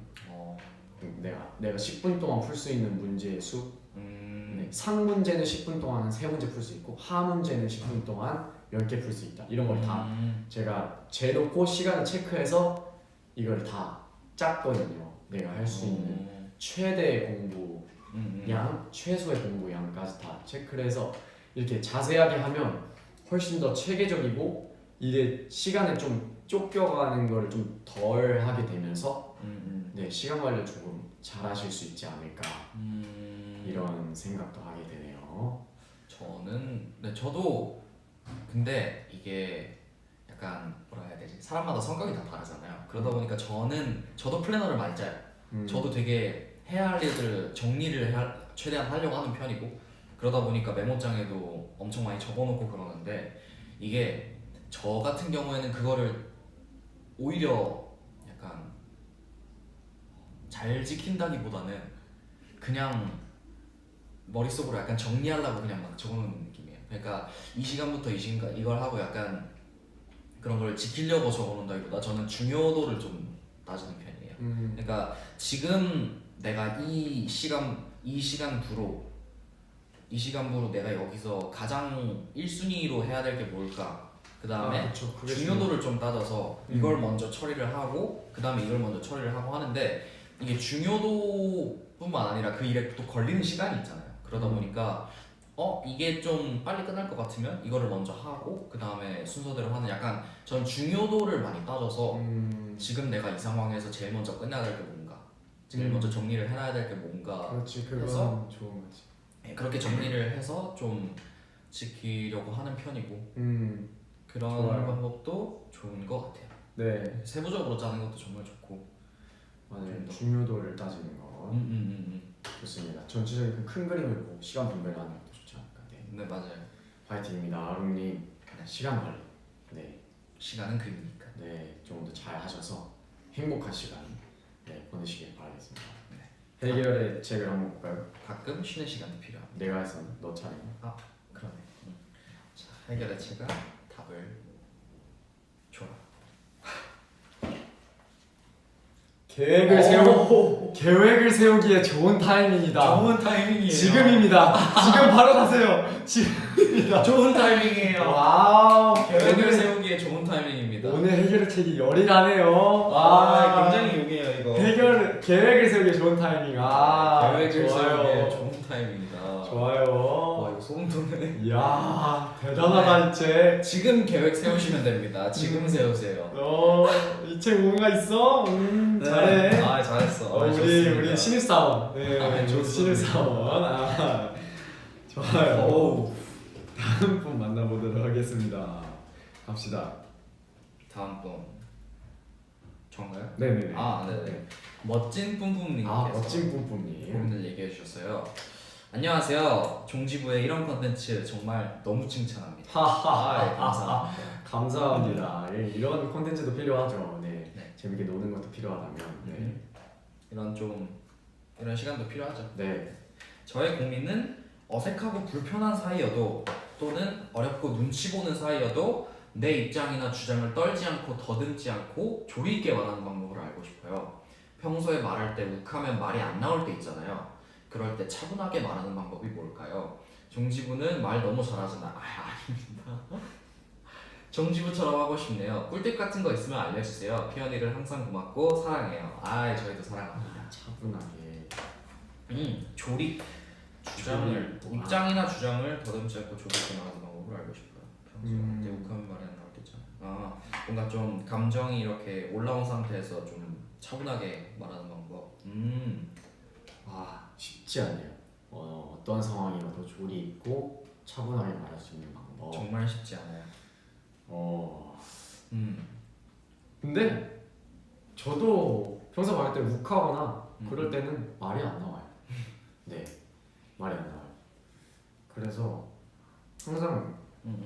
내가 10분 동안 풀 수 있는 문제의 수. 네, 상 문제는 10분 동안 3문제 풀 수 있고 하 문제는 10분 동안 10개 풀 수 있다. 이런 걸 다 제가 재놓고 시간을 체크해서 이걸 다 짰거든요. 내가 할 수 있는 최대 공부 양, 최소의 공부 양까지 다 체크를 해서 이렇게 자세하게 하면 훨씬 더 체계적이고 이게 시간에 좀 쫓겨가는 걸 좀 덜 하게 되면서 네, 시간 관리 조금 잘 하실 수 있지 않을까 이런 생각도 하게 되네요. 저도 근데 이게 약간 뭐라 해야 되지? 사람마다 성격이 다 다르잖아요. 그러다 보니까 저도 플래너를 많이 짜요. 저도 되게 해야 할 일들 정리를 최대한 하려고 하는 편이고 그러다 보니까 메모장에도 엄청 많이 적어놓고 그러는데 이게 저 같은 경우에는 그거를 오히려 약간 잘 지킨다기보다는 그냥 머릿속으로 약간 정리하려고 그냥 막 적어놓는 느낌이에요. 그러니까 이 시간부터 이 시간 이걸 하고 약간 그런 걸 지키려고 적어놓는다기보다 저는 중요도를 좀 따지는 편이에요. 그러니까 지금 내가 이 시간부로 내가 여기서 가장 1순위로 해야 될 게 뭘까? 그 다음에 중요도를 좀 따져서 이걸 먼저 처리를 하고 그 다음에 이걸 먼저 처리를 하고 하는데 이게 중요도뿐만 아니라 그 일에 또 걸리는 시간이 있잖아요. 그러다 보니까 이게 좀 빨리 끝날 것 같으면 이거를 먼저 하고 그 다음에 순서대로 하는 약간 전 중요도를 많이 따져서 지금 내가 이 상황에서 제일 먼저 끝내야 될 게 뭔가 제일 먼저 정리를 해놔야 될 게 뭔가 그렇지, 그건 해서 좋은 거지. 그렇게 정리를 해서 좀 지키려고 하는 편이고 그런 좋아요. 방법도 좋은 것 같아요. 네, 세부적으로 짜는 것도 정말 좋고 맞아요. 중요도를 따지는 거 좋습니다. 전체적인 그 큰 그림을 보고 시간 분배를 하는 것도 좋지 않을까. 네, 네 맞아요. 화이팅입니다, 아롱님. 시간 관리. 네, 시간은 금이니까. 네, 좀 더 잘 하셔서 행복한 시간 네, 보내시길 바라겠습니다. 네. 해결의 책을 한번 볼까요? 가끔 쉬는 시간도 필요합니다. 내가 해서 너 차례. 그러네. 자, 해결의 제가 답을 줘라. 계획을 세우기에 좋은 타이밍이다. 좋은 타이밍이에요. 지금입니다. 지금 바로 가세요. 지금입니다. 좋은 타이밍이에요. 와우. 계획을 세우기에 좋은 타이밍입니다. 오늘 해결의 책이 열이라네요. 굉장히 용이에요 이거. 계획을 세우기에 좋은 타이밍. 계획을 좋아요. 세우기에 좋은 타이밍이다. 좋아요. 와 이거 소름 돋네. 이야, 대단하다 이 책. 지금 계획 세우시면 됩니다. 지금 세우세요. 이 책 뭔가 있어? 잘해. 잘했어. 우리 신입사원. 네, 좋습니다. 신입사원. 좋아요. 다음 분 만나보도록 하겠습니다. 갑시다. 다음 분 정가요? 네네네. 네네. 멋진 뿜뿜님께서 멋진 뿜뿜님. 고민을 얘기해 주셨어요. 안녕하세요. 종지부의 이런 컨텐츠 정말 너무 칭찬합니다. 감사합니다. 감사합니다. 이런 콘텐츠도 필요하죠. 네. 네. 재밌게 노는 것도 필요하다면. 네. 이런 시간도 필요하죠. 네. 저의 고민은 어색하고 불편한 사이여도 또는 어렵고 눈치 보는 사이여도 내 입장이나 주장을 떨지 않고 더듬지 않고 조리 있게 말하는 방법을 알고 싶어요. 평소에 말할 때 욱하면 말이 안 나올 때 있잖아요. 그럴 때 차분하게 말하는 방법이 뭘까요? 종지부는 말 너무 잘하잖아. 아닙니다. 종지부처럼 하고 싶네요. 꿀팁 같은 거 있으면 알려주세요. 피언이를 항상 고맙고 사랑해요. 저희도 사랑합니다. 차분하게. 조리 주장을 조리. 입장이나 주장을 더듬지 않고 조리 있게 말하는 방법을 알고 싶어요. 평소에 때 욱하면 말이 안 나올 때 있잖아요. 뭔가 좀 감정이 이렇게 올라온 상태에서 좀 차분하게 말하는 방법. 쉽지 않네요. 어떤 상황이라도 조리 있고 차분하게 말할 수 있는 방법. 정말 쉽지 않아요. 근데 저도 평소 말할 때 욱하거나 그럴 때는 말이 안 나와요. 네, 말이 안 나와요. 그래서 항상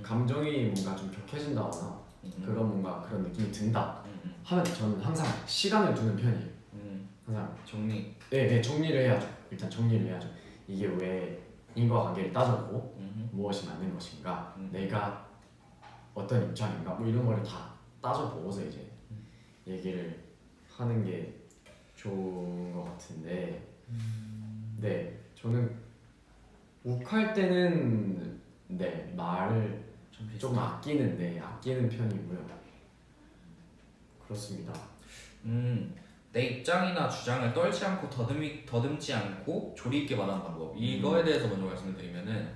감정이 뭔가 좀 격해진다거나 그런 뭔가 그런 느낌이 든다 하면 저는 항상 시간을 두는 편이에요. 항상 정리. 네, 정리를 해야죠. 일단 정리를 해야죠. 이게 왜 인과관계를 따져보고 무엇이 맞는 것인가, 내가 어떤 입장인가, 뭐 이런 거를 다 따져보고서 이제 얘기를 하는 게 좋은 것 같은데, 네, 저는 욱할 때는 네 말을 좀 아끼는 편이고요. 그렇습니다. 내 입장이나 주장을 떨지 않고 더듬지 않고 조리 있게 말하는 방법. 이거에 대해서 먼저 말씀을 드리면은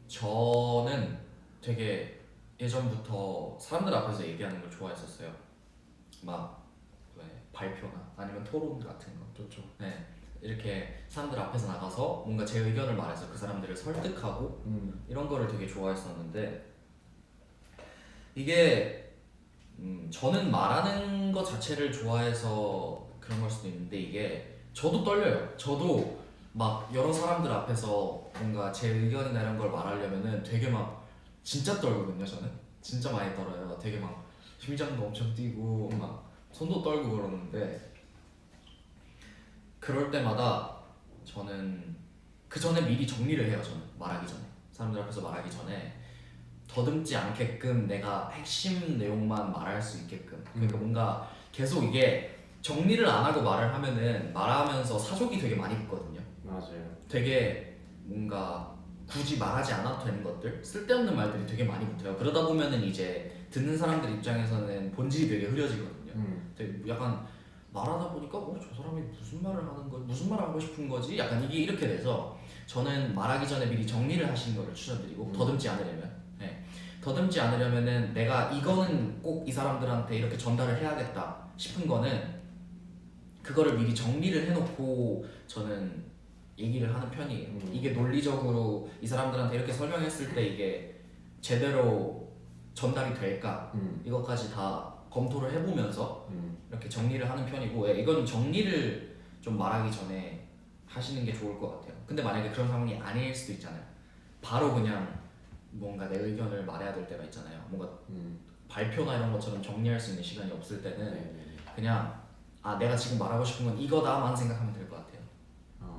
저는 되게 예전부터 사람들 앞에서 얘기하는 걸 좋아했었어요. 막 왜 발표나 아니면 토론 같은 거. 좋죠. 네, 이렇게 사람들 앞에서 나가서 뭔가 제 의견을 말해서 그 사람들을 설득하고 이런 거를 되게 좋아했었는데 이게 저는 말하는 것 자체를 좋아해서 그런 걸 수도 있는데 이게 저도 떨려요. 저도 막 여러 사람들 앞에서 뭔가 제 의견이나 이런 걸 말하려면은 되게 막 진짜 떨거든요. 저는 진짜 많이 떨어요. 되게 막 심장도 엄청 뛰고 막 손도 떨고 그러는데 그럴 때마다 저는 그 전에 미리 정리를 해요. 저는 말하기 전에 사람들 앞에서 말하기 전에 더듬지 않게끔 내가 핵심 내용만 말할 수 있게끔. 그러니까 뭔가 계속 이게 정리를 안 하고 말을 하면은 말하면서 사족이 되게 많이 붙거든요. 맞아요. 되게 뭔가 굳이 말하지 않아도 되는 것들, 쓸데없는 말들이 되게 많이 붙어요. 그러다 보면은 이제 듣는 사람들 입장에서는 본질이 되게 흐려지거든요. 되게 약간 말하다 보니까 저 사람이 무슨 말을 하는 거, 무슨 말을 하고 싶은 거지? 약간 이게 이렇게 돼서 저는 말하기 전에 미리 정리를 하시는 거를 추천드리고 더듬지 않으려면. 더듬지 않으려면은 내가 이거는 꼭 이 사람들한테 이렇게 전달을 해야겠다 싶은 거는 그거를 미리 정리를 해놓고 저는 얘기를 하는 편이에요. 이게 논리적으로 이 사람들한테 이렇게 설명했을 때 이게 제대로 전달이 될까 이것까지 다 검토를 해보면서 이렇게 정리를 하는 편이고 이건 정리를 좀 말하기 전에 하시는 게 좋을 것 같아요. 근데 만약에 그런 상황이 아닐 수도 있잖아요. 바로 그냥 뭔가 내 의견을 말해야 될 때가 있잖아요. 뭔가 발표나 이런 것처럼 정리할 수 있는 시간이 없을 때는 그냥 내가 지금 말하고 싶은 건 이거다만 생각하면 될 것 같아요.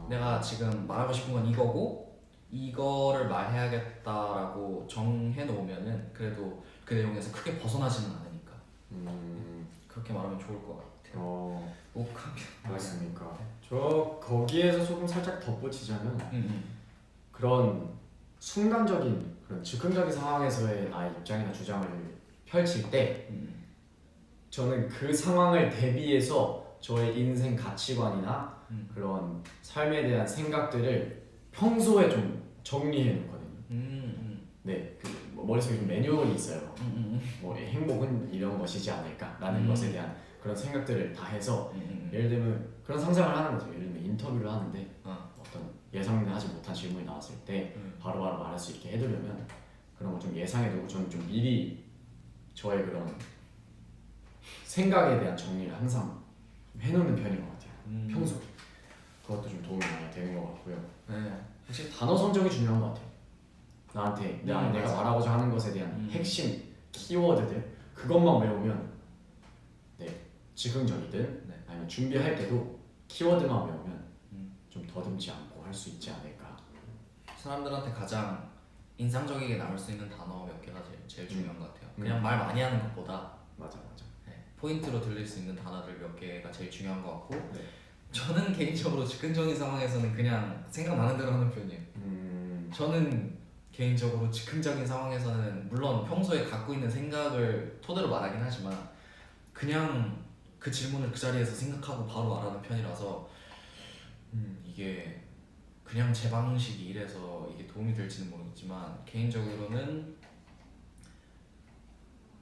내가 지금 말하고 싶은 건 이거고 이거를 말해야겠다라고 정해 놓으면은 그래도 그 내용에서 크게 벗어나지는 않으니까 그렇게 말하면 좋을 것 같아요. 욱하면 그렇습니까? 저 거기에서 조금 살짝 덧붙이자면 그런 순간적인 그런 즉흥적인 상황에서의 나의 입장이나 주장을 펼칠 때 저는 그 상황을 대비해서 저의 인생 가치관이나 그런 삶에 대한 생각들을 평소에 좀 정리해 놓거든요. 네, 뭐 머릿속에 좀 매뉴얼이 있어요. 뭐 행복은 이런 것이지 않을까라는 것에 대한 그런 생각들을 다 해서 예를 들면 그런 상상을 하는 거죠. 예를 들면 인터뷰를 하는데 어떤 예상하지 못한 질문이 나왔을 때 바로바로 말할 수 있게 해두려면 그런 거 좀 예상해두고 저는 좀 미리 저의 그런 생각에 대한 정리를 항상 좀 해놓는 편인 것 같아요. 평소 그것도 좀 도움이 많이 되는 것 같고요. 사실 단어 선정이 중요한 것 같아요. 나한테 내가 말하고자 하는 것에 대한 핵심 키워드들 그것만 외우면 즉흥적이든 아니면 준비할 때도 키워드만 외우면 좀 더듬지 않고 할 수 있지 않을까. 사람들한테 가장 인상적이게 남을 수 있는 단어 몇 개가 제일 중요한 것 같아요. 음. 그냥 말 많이 하는 것보다 맞아 맞아. 포인트로 들릴 수 있는 단어들 몇 개가 제일 중요한 것 같고 네. 저는 개인적으로 즉흥적인 상황에서는 그냥 생각나는 대로 하는 편이에요. 저는 개인적으로 즉흥적인 상황에서는 물론 평소에 갖고 있는 생각을 토대로 말하긴 하지만 그냥 그 질문을 그 자리에서 생각하고 바로 말하는 편이라서 이게 그냥 제 방식이 이래서 이게 도움이 될지는 모르겠지만 개인적으로는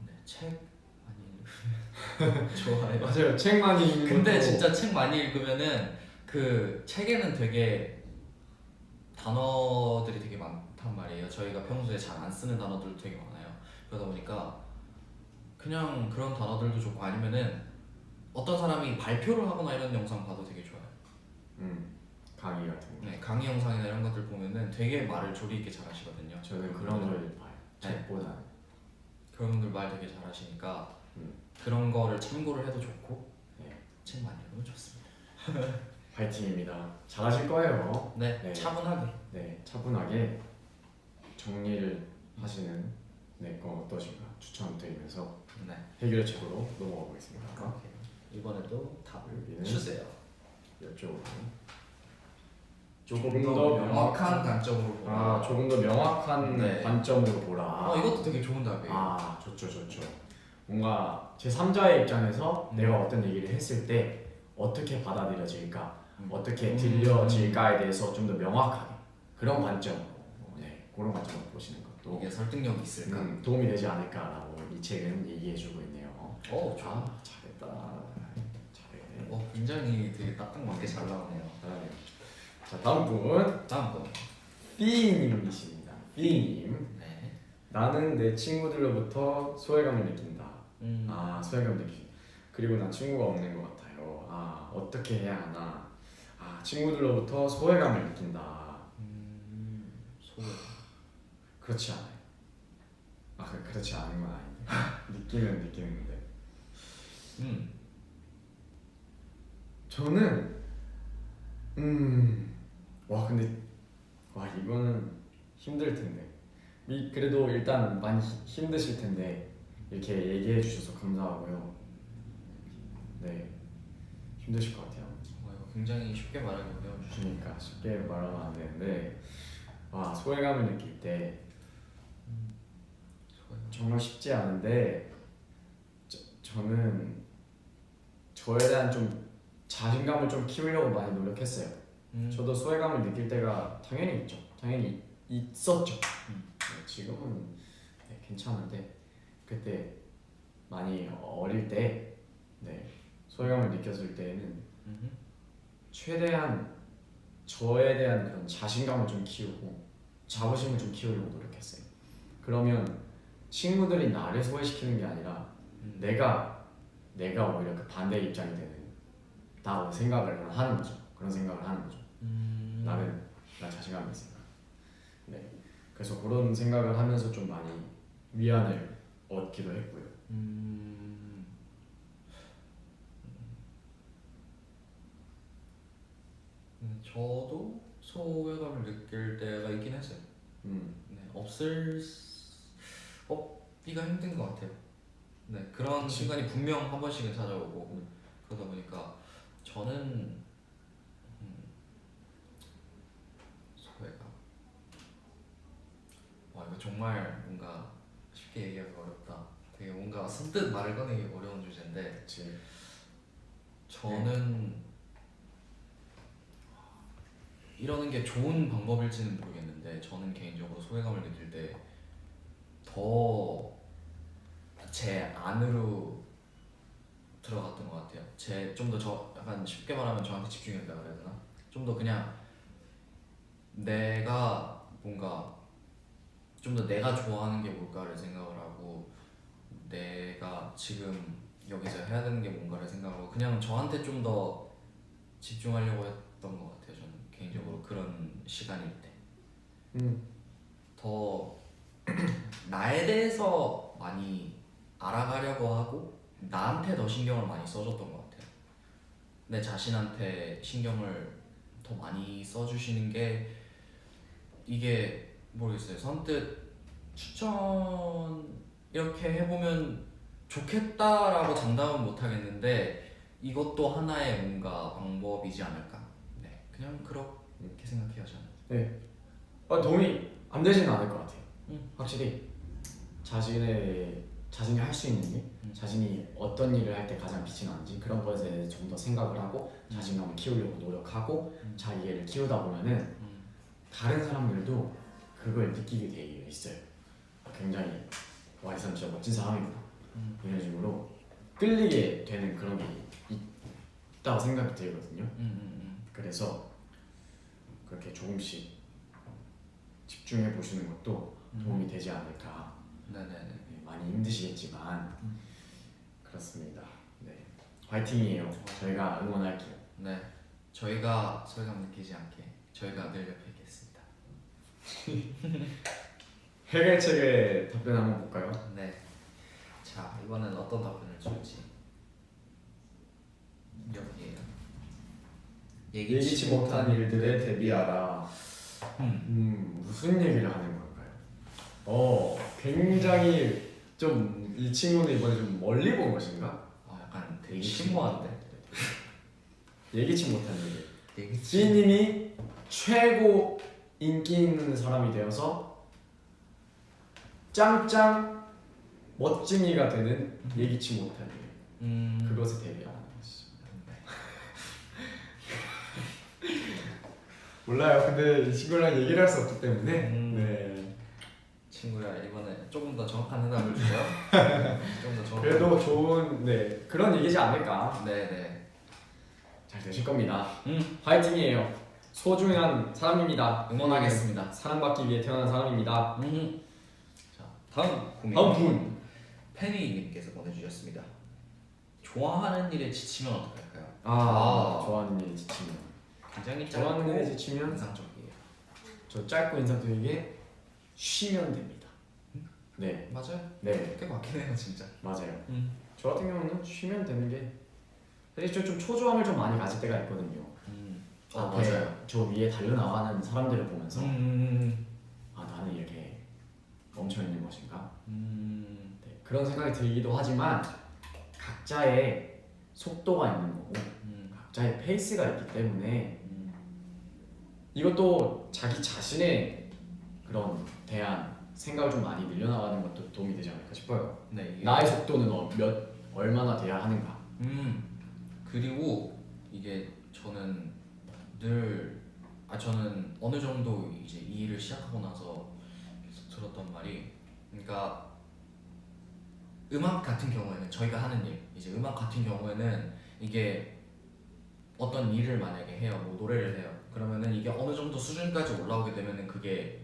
네, 책 많이 읽으면 좋아요. 맞아요. 책 많이 읽는 근데 것도- 진짜 책 많이 읽으면은 그 책에는 되게 단어들이 되게 많단 말이에요. 저희가 평소에 잘 안 쓰는 단어들도 되게 많아요. 그러다 보니까 그냥 그런 단어들도 좋고 아니면은 어떤 사람이 발표를 하거나 이런 영상 봐도 되게 좋아요. 강의 같은 거. 네, 강의 영상이나 이런 것들 보면은 되게 말을 조리 있게 잘하시거든요. 저는 그런 걸 봐요. 네. 책보다는. 그런 분들 말 되게 잘하시니까 음. 그런 거를 참고를 해도 좋고 네. 책 많이 읽으면 좋습니다. 파이팅입니다. 잘하실 거예요. 네, 네. 차분하게. 네, 차분하게 정리를 하시는 거 어떠신가 추천드리면서 네. 해결책으로 넘어가 보겠습니다. 오케이. 이번에도 답을 여기는 주세요. 이쪽으로 조금 더 명확한 관점으로 보라. 조금 더 명확한 네. 관점으로 보라. 이것도 되게 좋은 답이에요. 좋죠, 좋죠. 뭔가 제 3자의 입장에서 내가 어떤 얘기를 했을 때 어떻게 받아들여질까, 어떻게 들려질까에 대해서 좀 더 명확하게 그런 관점으로, 그런 관점으로 보시는 것도 이게 설득력이 있을까? 도움이 되지 않을까라고 이 책은 얘기해주고 있네요. 좋아. 잘했다. 잘해. 굉장히 되게 딱딱 맞게 잘 나오네요. 잘하네요. 자, 다음 분 다음 분. B님이십니다. B님. 네. 나는 내 친구들로부터 소외감을 느낀다. 음. 소외감 느끼. 그리고 난 친구가 없는 것 같아요. 어떻게 해야 하나? 친구들로부터 소외감을 느낀다. 소외. 그렇지 않아요. 그렇지 않은 건 아닌데. 느끼는 느끼는데. 저는 근데 이거는 힘들 텐데. 그래도 일단 많이 힘드실 텐데 이렇게 얘기해 주셔서 감사하고요. 네, 힘드실 것 같아요. 이거 굉장히 쉽게 말하기 어려운 주제. 그러니까 쉽게 말하면 안 되는데 소외감을 느낄 때 소외감. 정말 쉽지 않은데 저는 저에 대한 좀 자신감을 좀 키우려고 많이 노력했어요. 저도 소외감을 느낄 때가 당연히 있죠. 당연히 있었죠. 지금은 괜찮은데 그때 많이 어릴 때 소외감을 느꼈을 때는 최대한 저에 대한 그런 자신감을 좀 키우고 자부심을 좀 키우려고 노력했어요. 그러면 친구들이 나를 소외시키는 게 아니라 내가 오히려 그 반대 입장이 되는다고 생각을 하는 거죠. 그런 생각을 하는 거죠. 나는 자신감이 있으니까. 그래서 그런 생각을 하면서 좀 많이 위안을 얻기도 했고요. 저도 소외감을 느낄 때가 있긴 했어요. 없기가 힘든 것 같아요. 그런 그치. 순간이 분명 한 번씩은 찾아오고 그러다 보니까 저는 소외감. 이거 정말 뭔가 쉽게 얘기하기 어렵다. 되게 뭔가 선뜻 말을 꺼내기 어려운 주제인데 그치. 저는 이러는 게 좋은 방법일지는 모르겠는데 저는 개인적으로 소외감을 느낄 때 더 제 안으로 들어갔던 것 같아요. 좀 더 약간 쉽게 말하면 저한테 집중했다 그래야 되나? 좀 더 그냥 내가 뭔가 좀 더 내가 좋아하는 게 뭘까를 생각을 하고 내가 지금 여기서 해야 되는 게 뭔가를 생각하고 그냥 저한테 좀 더 집중하려고 했던 것 같아요. 저는 개인적으로 그런 시간일 때 더 나에 대해서 많이 알아가려고 하고 나한테 더 신경을 많이 써줬던 것 같아요. 내 자신한테 신경을 더 많이 써주시는 게 이게 모르겠어요. 선뜻 추천 이렇게 해보면 좋겠다라고 장담은 못하겠는데 이것도 하나의 뭔가 방법이지 않을까. 네, 그냥 그렇게 생각해요 저는. 네. 도움이 안 되지는 않을 것 같아요. 음. 확실히 자신이 할 수 있는 일, 자신이 어떤 일을 할 때 가장 빛이 나는지 그런 것에 좀 더 생각을 하고 자신감을 키우려고 노력하고 자기를 키우다 보면은 음. 다른 사람들도 그걸 느끼게 돼 있어요. 굉장히 와, 이 사람 진짜 멋진 사람이구나 이런 식으로 끌리게 되는 그런 게 있다고 생각이 들거든요. 그래서 그렇게 조금씩 집중해 보시는 것도 도움이 되지 않을까. 네네네. 네, 많이 힘드시겠지만 그렇습니다. 네, 화이팅이에요. 저희가 응원할게요. 네, 저희가 소외감 느끼지 않게 저희가 늘 옆에 있겠습니다. 해결책에 답변 한번 볼까요? 네. 자, 이번엔 어떤 답변을 줄지. 여기에요. 예기치 못한 일들에 대비하라. 무슨 얘기를 하는 걸까요? 굉장히 좀 이 친구는 이번에 좀 멀리 본 것인가? 약간 되게 심오한데. 예기치 못한 일. 예기치. 지인님이 최고 인기 있는 사람이 되어서 짱짱 멋쟁이가 되는 예기치 못한 일. 그것에 대비하는 것입니다. 몰라요. 근데 이 친구랑 얘기를 할 수 없기 때문에. 네. 친구야, 이번에 조금 더 정확한 해답을 주세요. 좀 더 정확한. 그래도 좋은 그런 얘기지 않을까. 네네. 잘 되실 겁니다. 화이팅이에요. 소중한 사람입니다. 응원하겠습니다. 사랑받기 위해 태어난 사람입니다. 자, 다음 고민. 다음 분. 페니님께서 보내주셨습니다. 좋아하는 일에 지치면 어떡할까요? 좋아하는 일에 지치면. 굉장히 좋아하는 짧고 일에 지치면 인상적이에요. 저 짧고 인상적이게 쉬면 됩니다. 네. 맞아요. 네. 꽤 맞긴 해요, 진짜. 맞아요. 저 같은 경우는 쉬면 되는 게 사실 좀 초조함을 좀 많이 가질 때가 있거든요. 맞아요. 저 위에 달려나가는 사람들을 보면서 나는 이렇게 멈춰 있는 것인가? 네, 그런 생각이 들기도 하지만 각자의 속도가 있는 거고 각자의 페이스가 있기 때문에 이것도 자기 자신의 그런 대한 생각을 좀 많이 늘려나가는 것도 도움이 되지 않을까 싶어요. 네. 나의 속도는 얼마나 돼야 하는가. 그리고 이게 저는 저는 어느 정도 이제 이 일을 시작하고 나서 계속 들었던 말이, 그러니까 음악 같은 경우에는 저희가 하는 일, 이제 음악 같은 경우에는 이게 어떤 일을 만약에 해요, 뭐 노래를 해요. 그러면은 이게 어느 정도 수준까지 올라오게 되면은 그게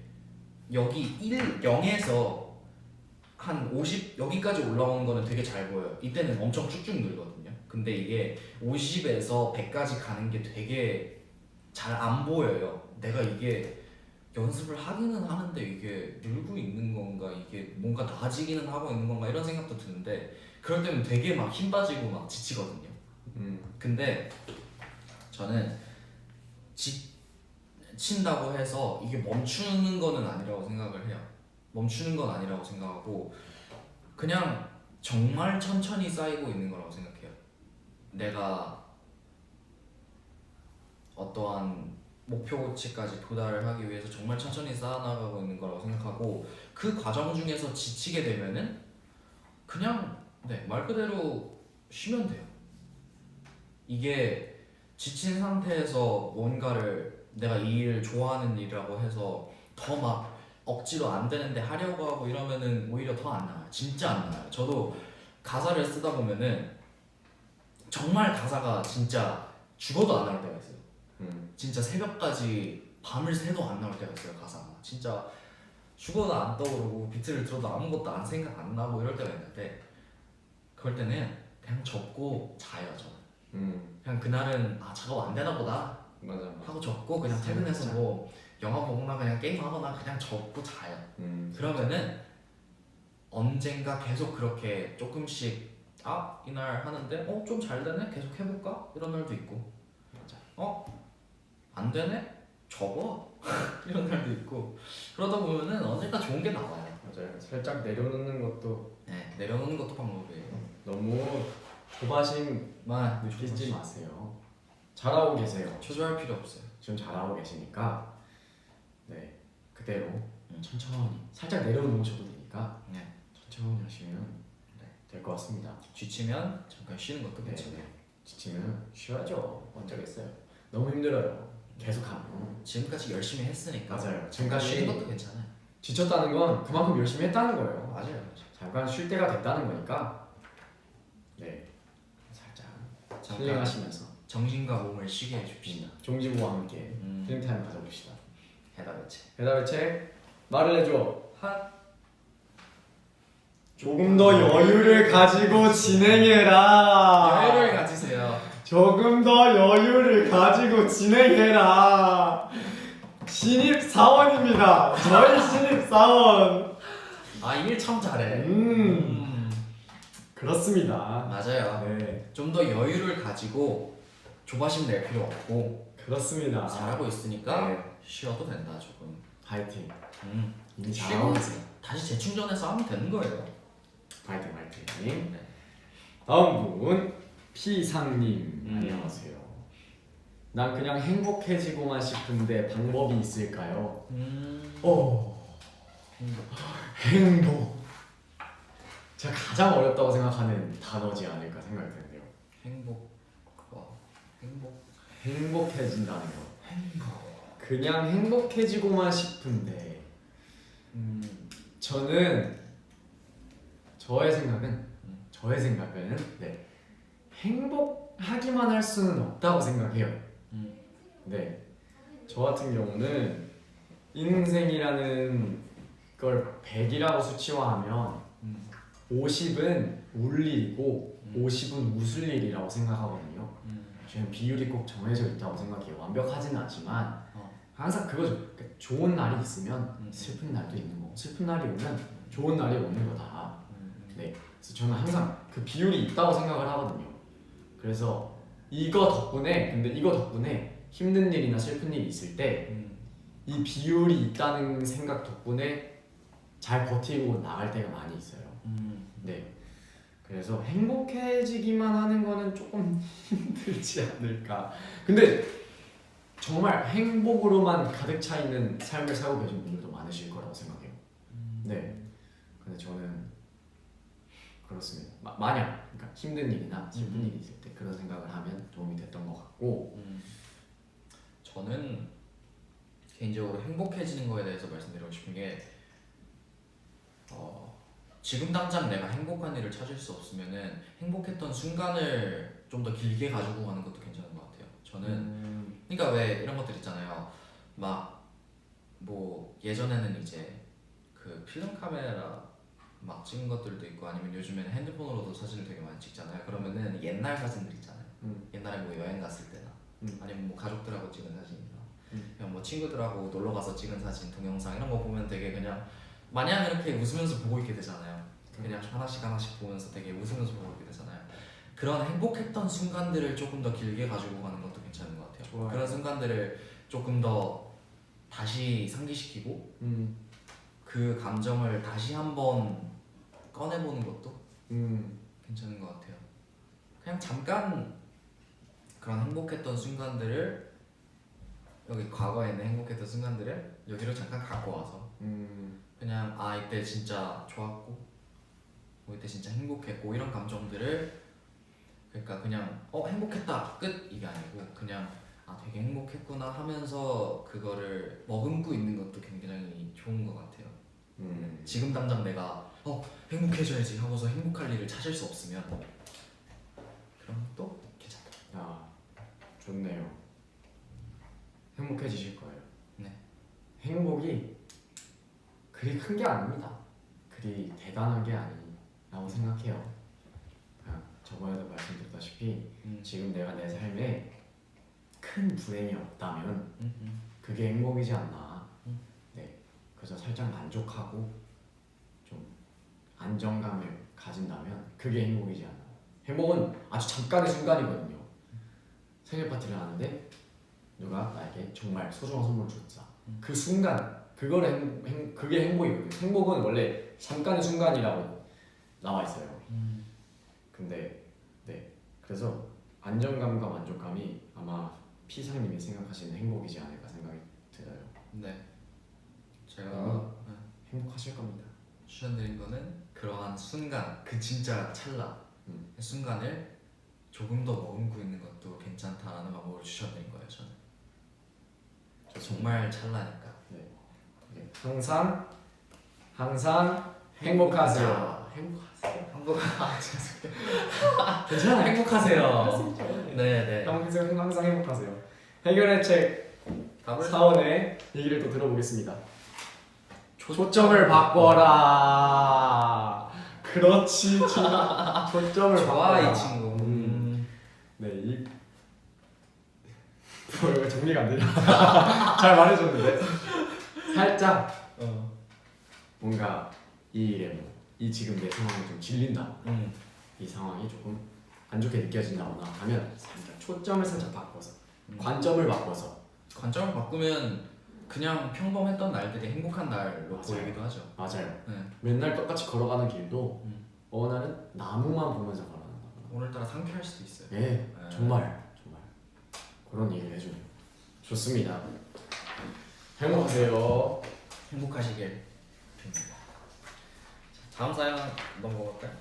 여기 0에서 한 50 여기까지 올라오는 거는 되게 잘 보여요. 이때는 엄청 쭉쭉 늘거든요. 근데 이게 50에서 100까지 가는 게 되게 잘 안 보여요. 내가 이게 연습을 하기는 하는데 이게 늘고 있는 건가, 이게 뭔가 나아지기는 하고 있는 건가, 이런 생각도 드는데 그럴 때는 되게 막 힘 빠지고 막 지치거든요. 근데 저는 지친다고 해서 이게 멈추는 거는 아니라고 생각을 해요. 멈추는 건 아니라고 생각하고 그냥 정말 천천히 쌓이고 있는 거라고 생각해요. 내가 어떠한 목표치까지 도달을 하기 위해서 정말 천천히 쌓아나가고 있는 거라고 생각하고, 그 과정 중에서 지치게 되면은 그냥 말 그대로 쉬면 돼요. 이게 지친 상태에서 뭔가를 내가 이 일을 좋아하는 일이라고 해서 더 막 억지로 안 되는데 하려고 하고 이러면은 오히려 더 안 나와요. 진짜 안 나와요. 저도 가사를 쓰다 보면은 정말 가사가 진짜 죽어도 안 나올 때가 있어요. 진짜 새벽까지 밤을 새도 안 나올 때가 있어요. 가사가 진짜 죽어도 안 떠오르고 비트를 들어도 아무것도 안 생각 안 나고 이럴 때가 있는데, 그럴 때는 그냥 접고 자요. 저는 그냥 그날은 작업 안 되나 보다 맞아. 하고 접고 그냥 퇴근해서 뭐 영화 보거나 그냥 게임하거나 그냥 접고 자요. 그러면은 언젠가 계속 그렇게 조금씩 이날 하는데 좀 잘 되네? 계속 해볼까? 이런 날도 있고, 안 되네? 접어. 이런 날도 있고 그러다 보면은 언젠가 좋은 게 나와요. 맞아요. 살짝 내려놓는 것도 네, 내려놓는 것도 방법이에요. 너무 조바심 느끼지 마세요. 잘하고 계세요. 초조할 필요 없어요. 지금 잘하고 계시니까 네 그대로 천천히 살짝 내려놓으셔도 되니까 네. 천천히 하시면 될 것 같습니다. 지치면 잠깐 쉬는 것도 네, 괜찮아요. 지치면 쉬어야죠. 어쩌겠어요. 너무 힘들어요. 계속하면. 지금까지 열심히 했으니까 맞아요. 잠깐 지금까지 쉬는 것도 괜찮아요. 지쳤다는 건 그만큼 열심히 했다는 거예요. 맞아요. 잠깐 쉴 때가 됐다는 거니까 네 살짝 잠깐 힐링하시면서 정신과 몸을 쉬게 해줍시다. 종지부와 함께 음. 힐링 타임 가져봅시다. 해답의 책. 대답의 책 말을 해줘. 핫. 조금 더 여유를 가지고 진행해라. 여유를 가지세요. 조금 더 여유를 가지고 진행해라. 신입 사원입니다. 저희 신입 사원. 아, 일 참 잘해. 그렇습니다. 맞아요. 네, 좀 더 여유를 가지고 조바심 낼 필요 없고 그렇습니다. 잘하고 있으니까 네. 쉬어도 된다 조금. 파이팅. 쉬고 이미 잘하고 있어요. 다시 재충전해서 하면 되는 거예요. 파이팅, 파이팅. 네. 다음 분 피상님 안녕하세요. 난 그냥 행복해지고만 싶은데 방법이 있을까요? 음. 오, 행복. 제가 가장 어렵다고 생각하는 단어지 않을까 생각이 드는데요. 행복. 행복. 행복해진다는 거. 그냥 행복해지고만 싶은데 저는 저의 생각은 네 행복하기만 할 수는 없다고 생각해요. 네, 저 같은 경우는 인생이라는 걸 100이라고 수치화하면 50은 울 일이고 50은 웃을 일이라고 생각하거든요. 저는 비율이 꼭 정해져 있다고 생각해요. 완벽하지는 않지만 항상 그거죠. 그러니까 좋은 날이 있으면 슬픈 날도 있는 거고 슬픈 날이 오면 좋은 날이 오는 거다. 네, 그래서 저는 항상 그 비율이 있다고 생각을 하거든요. 그래서 이거 덕분에 힘든 일이나 슬픈 일이 있을 때 이 비율이 있다는 생각 덕분에 잘 버티고 나갈 때가 많이 있어요. 네, 그래서 행복해지기만 하는 거는 조금 힘들지 않을까. 근데 정말 행복으로만 가득 차 있는 삶을 살고 계신 분들도 많으실 거라고 생각해요. 네, 근데 저는 그렇습니다. 만약 그러니까 힘든 일이나 슬픈 일이 있을 때 그런 생각을 하면 도움이 됐던 것 같고. 저는 개인적으로 행복해지는 거에 대해서 말씀드리고 싶은 게 지금 당장 내가 행복한 일을 찾을 수 없으면은 행복했던 순간을 좀 더 길게 가지고 가는 것도 괜찮은 것 같아요. 저는 그러니까 왜 이런 것들 있잖아요. 막 뭐 예전에는 이제 그 필름 카메라 막 찍은 것들도 있고 아니면 요즘에는 핸드폰으로도 사진을 되게 많이 찍잖아요. 그러면은 옛날 사진들 있잖아요. 옛날에 뭐 여행 갔을 때나 아니면 뭐 가족들하고 찍은 사진이나 그냥 뭐 친구들하고 놀러 가서 찍은 사진, 동영상 이런 거 보면 되게 그냥 마냥 이렇게 웃으면서 보고 있게 되잖아요. 그냥 하나씩 보면서 되게 웃으면서 보고 있게 되잖아요. 그런 행복했던 순간들을 조금 더 길게 가지고 가는 것도 괜찮은 것 같아요. 좋아요. 그런 순간들을 조금 더 다시 상기시키고 그 감정을 다시 한번 꺼내보는 것도 괜찮은 것 같아요. 그냥 잠깐 그런 행복했던 순간들을 여기 과거에 있는 행복했던 순간들을 여기로 잠깐 갖고 와서 그냥 이때 진짜 좋았고 이때 진짜 행복했고 이런 감정들을 그러니까 그냥 행복했다 끝 이게 아니고 그냥 되게 행복했구나 하면서 그거를 머금고 있는 것도 굉장히 좋은 것 같아요. 지금 당장 내가 행복해져야지 하고서 행복할 일을 찾을 수 없으면 그런 것도 괜찮다. 좋네요. 행복해지실 거예요. 네. 행복이 그리 큰 게 아닙니다. 그리 대단한 게 아니라고 생각해요. 저번에도 말씀드렸다시피 지금 내가 내 삶에 큰 불행이 없다면 그게 행복이지 않나. 네, 그래서 살짝 만족하고 좀 안정감을 가진다면 그게 행복이지 않나. 행복은 아주 잠깐의 순간이거든요. 생일 파티를 하는데 누가 나에게 정말 소중한 선물을 줬다. 그 순간 그거를 그게 행복이거든요. 행복은 원래 잠깐의 순간이라고 나와 있어요. 근데 네, 그래서 안정감과 만족감이 아마 피상님이 생각하시는 행복이지 않을까 생각이 들어요. 네. 제가 네, 행복하실 겁니다. 추천드린 거는 그러한 순간, 그 진짜 찰나 그 순간을 조금 더 머금고 있는 것도 괜찮다라는 방법을 추천드린 거예요. 저는 정말 찰나니까. 네. 항상 행복하세요. 행복하세요. 한국 괜찮아요. 행복하세요. 네네. 항상 행복하세요. 해결의 책 답을 사원의 얘기를 또 들어보겠습니다. 초점을 바꿔라. 그렇지. 초점을 좋아 바꿔라. 이 친구. 네, 왜 정리가 안 되냐? 잘 말해줬는데 살짝 뭔가 이 일에 이 지금 내 상황이 좀 질린다. 이 상황이 조금 안 좋게 느껴진다거나 하면 살짝 초점을 살짝 바꿔서 관점을 바꿔서 관점을 바꾸면 그냥 평범했던 날들이 행복한 날로 맞아요. 보이기도 하죠. 맞아요. 네. 맨날 똑같이 걸어가는 길도 어느 날은 나무만 보면서 걸어간다거나. 오늘따라 상쾌할 수도 있어요. 네, 정말 그런 얘기를 해주네요. 좋습니다. 행복하세요. 행복하시길 빕니다. 다음 사연 넘어갈까요?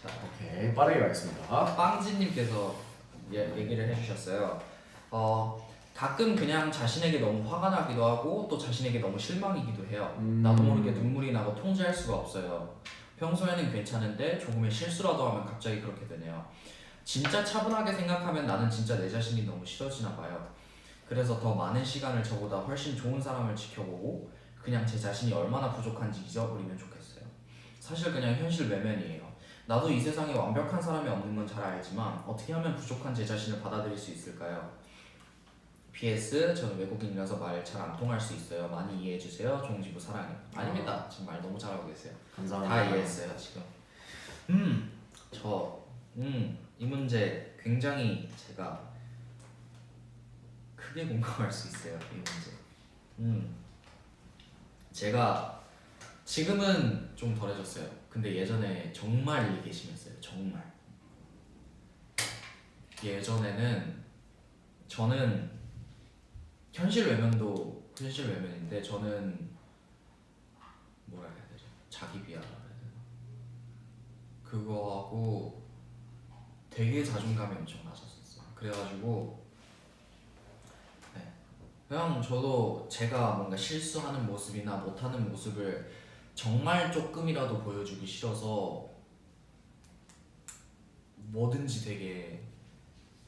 자, 오케이, 빠르게 가겠습니다. 빵지님께서 얘기를 해주셨어요. 가끔 그냥 자신에게 너무 화가 나기도 하고 또 자신에게 너무 실망이기도 해요. 나도 모르게 눈물이 나고 통제할 수가 없어요. 평소에는 괜찮은데 조금의 실수라도 하면 갑자기 그렇게 되네요. 진짜 차분하게 생각하면 나는 진짜 내 자신이 너무 싫어지나 봐요. 그래서 더 많은 시간을 저보다 훨씬 좋은 사람을 지켜보고 그냥 제 자신이 얼마나 부족한지 잊어버리면 좋겠어요. 사실 그냥 현실 외면이에요. 나도 이 세상에 완벽한 사람이 없는 건 잘 알지만 어떻게 하면 부족한 제 자신을 받아들일 수 있을까요? PS 저는 외국인이라서 말 잘 안 통할 수 있어요. 많이 이해해주세요. 종지부 사랑해요. 아닙니다. 지금 말 너무 잘하고 계세요. 감사합니다. 다 이해했어요 지금. 이 문제 굉장히 제가 크게 공감할 수 있어요. 이 문제. 제가 지금은 좀 덜해졌어요. 근데 예전에 정말 이게 심했어요. 정말. 예전에는 저는 현실 외면인데 저는 뭐라 해야 되죠? 자기 비하라 해야 되나? 그거하고 되게 자존감이 엄청 낮았었어요. 그래가지고 네. 그냥 저도 제가 뭔가 실수하는 모습이나 못하는 모습을 정말 조금이라도 보여주기 싫어서 뭐든지 되게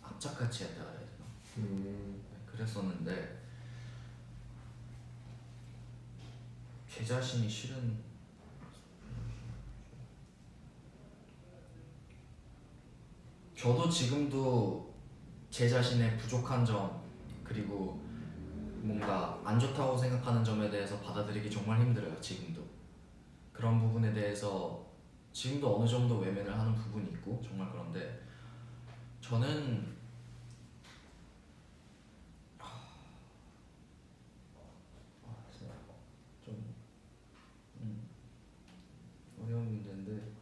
악착같이 했다 그래야 되나? 네, 그랬었는데 제 자신이 싫은 저도 지금도 제 자신의 부족한 점 그리고 뭔가 안 좋다고 생각하는 점에 대해서 받아들이기 정말 힘들어요. 지금도 그런 부분에 대해서 지금도 어느 정도 외면을 하는 부분이 있고 정말 그런데 저는 좀 어려운 문제인데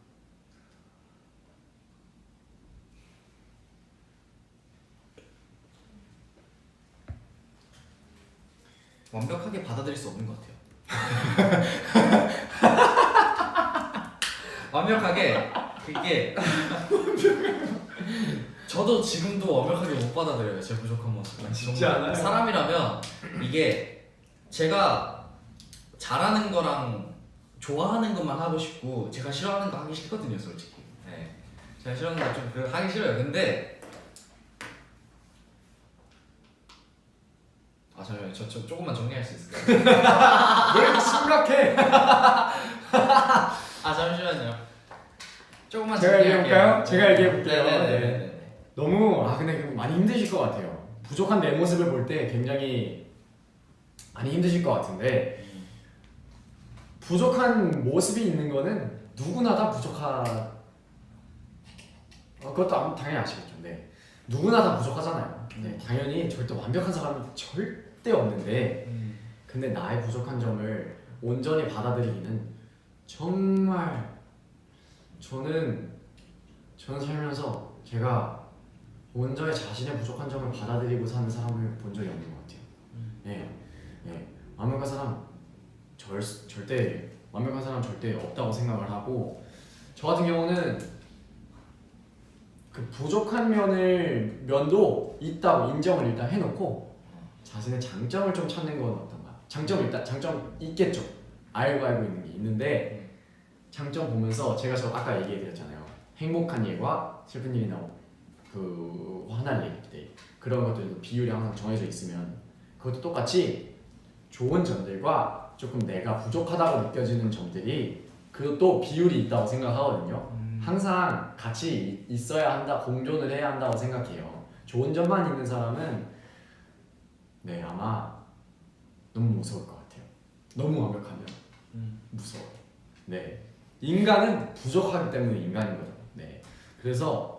완벽하게 받아들일 수 없는 것 같아요. 완벽하게 그게 저도 지금도 완벽하게 못 받아들여요. 제 부족한 모습. 쉽지 않아요. 사람이라면 이게 제가 잘하는 거랑 좋아하는 것만 하고 싶고 제가 싫어하는 거 하기 싫거든요, 솔직히. 네. 제가 싫어하는 거 좀 하기 싫어요. 근데 잠시만요. 저 조금만 정리할 수 있을까요? 왜 이렇게 심각해? 잠시만요. 조금만 제가 얘기해볼까요? 제가 얘기해볼게요. 네네네. 너무 근데 많이 힘드실 것 같아요. 부족한 내 모습을 볼 때 굉장히 많이 힘드실 것 같은데 부족한 모습이 있는 거는 누구나 다 그것도 당연히 아시겠죠. 네. 누구나 다 부족하잖아요. 네. 당연히 절대 완벽한 사람이 절대 없는데 근데 나의 부족한 점을 온전히 받아들이기는 정말 저는 살면서 제가 온전히 자신의 부족한 점을 받아들이고 사는 사람을 본 적이 없는 것 같아요. 예, 예, 완벽한 사람 절대 완벽한 사람 절대 없다고 생각을 하고 저 같은 경우는 그 부족한 면도 있다고 인정을 일단 해놓고 자신의 장점을 좀 찾는 건 어떤가? 장점 있겠죠. 알고 있는 게 있는데 장점 보면서 제가 아까 얘기해드렸잖아요. 행복한 일과 슬픈 일이나 그 화날 일 때 그런 것들도 비율이 항상 정해져 있으면 그것도 똑같이 좋은 점들과 조금 내가 부족하다고 느껴지는 점들이 그것도 비율이 있다고 생각하거든요. 항상 같이 있어야 한다, 공존을 해야 한다고 생각해요. 좋은 점만 있는 사람은 네 아마 너무 무서울 것 같아요. 너무 완벽하면 무서워요. 네 인간은 부족하기 때문에 인간인 거죠. 네 그래서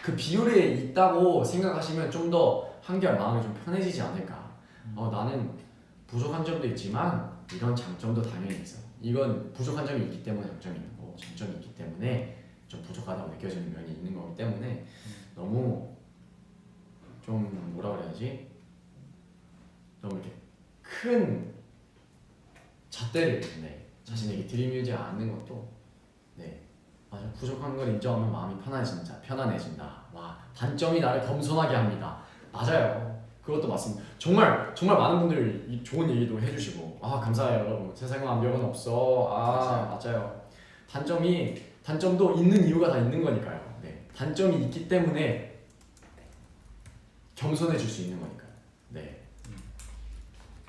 그 비율에 있다고 생각하시면 좀 더 한결 마음이 좀 편해지지 않을까. 나는 부족한 점도 있지만 이런 장점도 당연히 있어. 이건 부족한 점이 있기 때문에 장점이 있는 거고 장점이 있기 때문에 좀 부족하다고 느껴지는 면이 있는 거기 때문에 너무 좀 뭐라 그래야지? 너무 이렇게 큰 잣대를 자신에게 들이밀지 않는 것도 맞아. 부족한 걸 인정하면 마음이 편안해진다. 와 단점이 나를 겸손하게 합니다. 맞아요. 그것도 맞습니다. 정말 많은 분들이 좋은 얘기도 해주시고 감사해요 여러분. 세상에 완벽은 없어. 맞아요. 단점도 있는 이유가 다 있는 거니까요. 네 단점이 있기 때문에 겸손해질 수 있는 거니까요. 네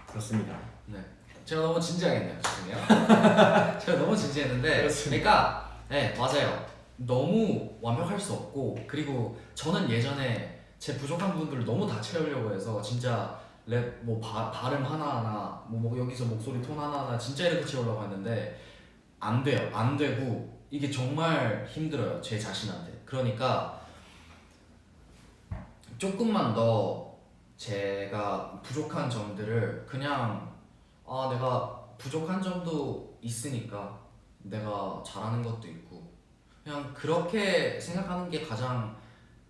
그렇습니다. 네. 제가 너무 진지하겠네요. 죄송해요. 제가 너무 진지했는데 그렇습니다. 그러니까 네 맞아요. 너무 완벽할 수 없고 그리고 저는 예전에 제 부족한 부분들을 너무 다 채우려고 해서 진짜 랩 뭐 발음 하나하나 뭐 여기서 목소리 톤 하나하나 진짜 이렇게 채우려고 했는데 안 돼요. 안 되고 이게 정말 힘들어요. 제 자신한테. 그러니까 조금만 더 제가 부족한 점들을 그냥 내가 부족한 점도 있으니까 내가 잘하는 것도 있고 그냥 그렇게 생각하는 게 가장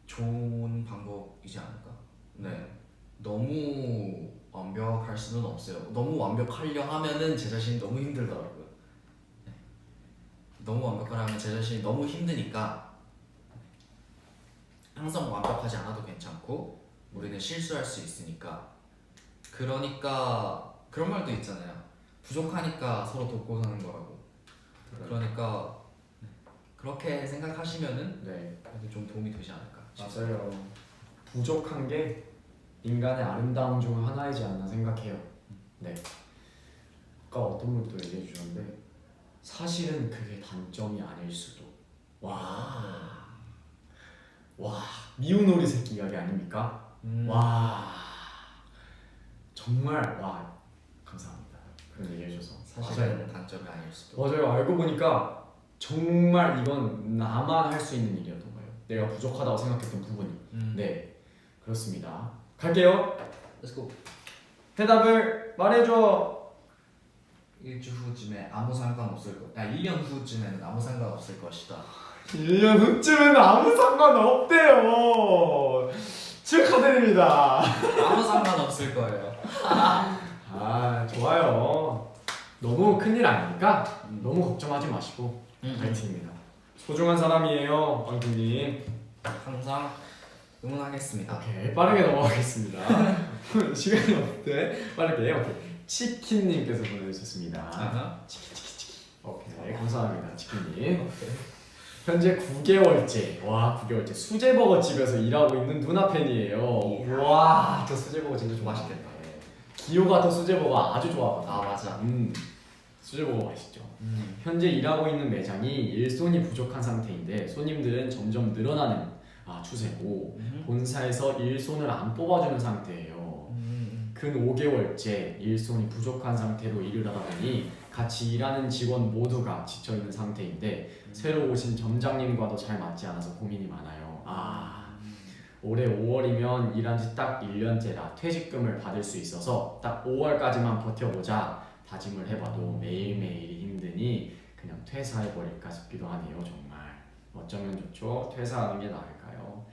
좋은 방법이지 않을까. 네 너무 완벽할 수는 없어요. 너무 완벽하려 하면은 제 자신이 너무 힘들더라고요. 네. 너무 완벽하려면 제 자신이 너무 힘드니까 항상 완벽하지 않아도 괜찮고 우리는 실수할 수 있으니까 그러니까 그런 말도 있잖아요. 부족하니까 서로 돕고 사는 거라고. 그러니까 그렇게 생각하시면은 그래도 좀 도움이 되지 않을까 싶어요. 맞아요. 부족한 게 인간의 아름다움 중 하나이지 않나 생각해요. 네. 아까 어떤 분도 얘기해 주셨는데 사실은 그게 단점이 아닐 수도. 와 미운 오리 새끼 이야기 아닙니까? 와 정말 감사합니다. 그런 얘기해 주셔서. 사실은 단점이 아닐 수도. 맞아요. 알고 보니까 정말 이건 나만 할 수 있는 일이었던 거예요. 내가 부족하다고 생각했던 부분이. 네 그렇습니다. 갈게요. Let's go. 대답을 말해줘. 일주 후쯤에 아무 상관없을 것. 1년 후쯤에는 아무 상관없을 것이다. 1년 후쯤에는 아무 상관없대요. 축하드립니다. 아무 상관없을 거예요. 좋아요. 너무 큰일 아니니까 너무 걱정하지 마시고 파이팅입니다. 소중한 사람이에요 황준님. 항상 응원하겠습니다. 오케이 빠르게 넘어가겠습니다. 시간이 없대. 빠르게. 오케이. 치킨님께서 보내주셨습니다. 치키. 오케이 감사합니다 치킨님. 현재 9개월째 9개월째 수제버거 집에서 일하고 있는 누나 팬이에요. 와, 저 수제버거 진짜 좋아. 맛있겠다. 기호가 더 수제버거 아주 좋아하거든요. 맞아. 수제버거 맛있죠. 현재 일하고 있는 매장이 일손이 부족한 상태인데 손님들은 점점 늘어나는 추세고 본사에서 일손을 안 뽑아주는 상태예요. 근 5개월째 일손이 부족한 상태로 일을 하다 보니 같이 일하는 직원 모두가 지쳐있는 상태인데 새로 오신 점장님과도 잘 맞지 않아서 고민이 많아요. 올해 5월이면 일한 지 딱 1년째라 퇴직금을 받을 수 있어서 딱 5월까지만 버텨보자 다짐을 해봐도 매일매일이 힘드니 그냥 퇴사해버릴까 싶기도 하네요. 정말 어쩌면 좋죠? 퇴사하는 게 나을까요?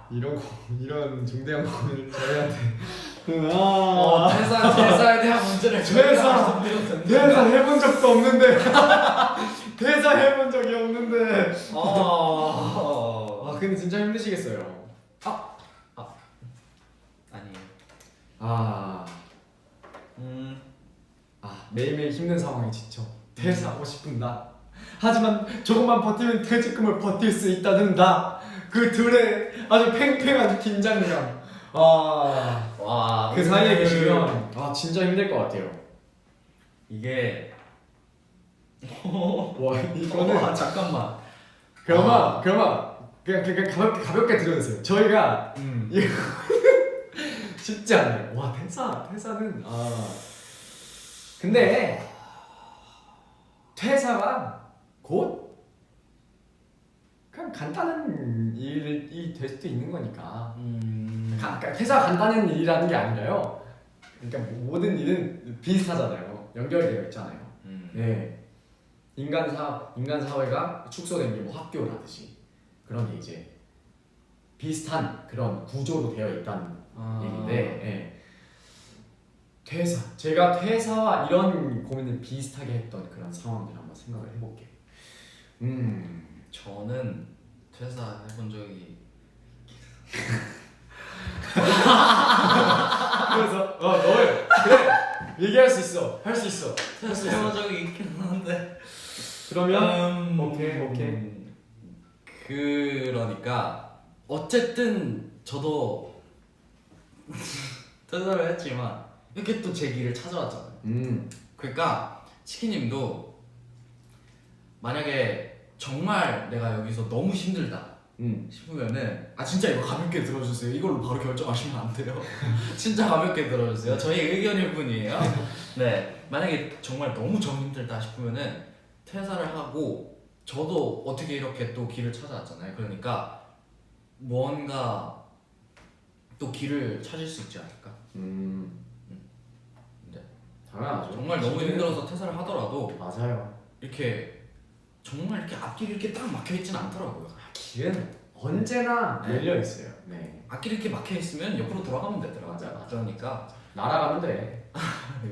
이런 중대한 고민을 저희한테 퇴사에 대한 문제를 퇴사 해본 적도 없는데 퇴사 해본 적이 없는데 근데 진짜 힘드시겠어요. 아니에요. 매일매일 힘든 상황에 지쳐 퇴사하고 싶은 나. 하지만 조금만 버티면 퇴직금을 버틸 수 있다는 나. 그 둘의 아주 팽팽한 긴장감. 그 사이에 계시면 진짜 힘들 것 같아요. 이게 이거는 잠깐만. 그러면 그냥 가볍게 들어주세요. 저희가 이거 쉽지 않아요. 퇴사는 근데 퇴사가 곧 그냥 간단한 일이 될 수도 있는 거니까. 퇴사가 간단한 일이라는 게 아니라요. 그러니까 모든 일은 비슷하잖아요. 연결되어 있잖아요. 네. 인간 사회가 축소된 게 뭐 학교라듯이 그런 게 이제 비슷한 그런 구조로 되어 있다는 얘기인데, 제가 퇴사와 이런 고민을 비슷하게 했던 그런 상황들 한번 생각을 해볼게요. 저는 퇴사해본 적이 그래서 너요. 그래. 얘기할 수 있어. 할 수 있어. 퇴사해본 적이 있긴 한데 그러면 오케이. 그러니까 어쨌든 저도 퇴사를 했지만 이렇게 또 제 길을 찾아왔잖아요. 그러니까 치키님도 만약에 정말 내가 여기서 너무 힘들다 싶으면은 진짜 이거 가볍게 들어주세요. 이걸로 바로 결정하시면 안 돼요. 진짜 가볍게 들어주세요. 저희 의견일 뿐이에요. 네, 만약에 정말 너무 정 힘들다 싶으면은 퇴사를 하고 저도 어떻게 이렇게 또 길을 찾아왔잖아요. 그러니까 뭔가 또 길을 찾을 수 있지 않을까. 당연하죠. 정말 너무 힘들어서 퇴사를 하더라도 맞아요. 이렇게 정말 이렇게 앞길이 이렇게 딱 막혀 있진 않더라고요. 길은 언제나 열려 있어요. 네. 앞길이 이렇게 막혀 있으면 옆으로 돌아가면 되더라고요. 맞아. 그러니까 날아가면 돼.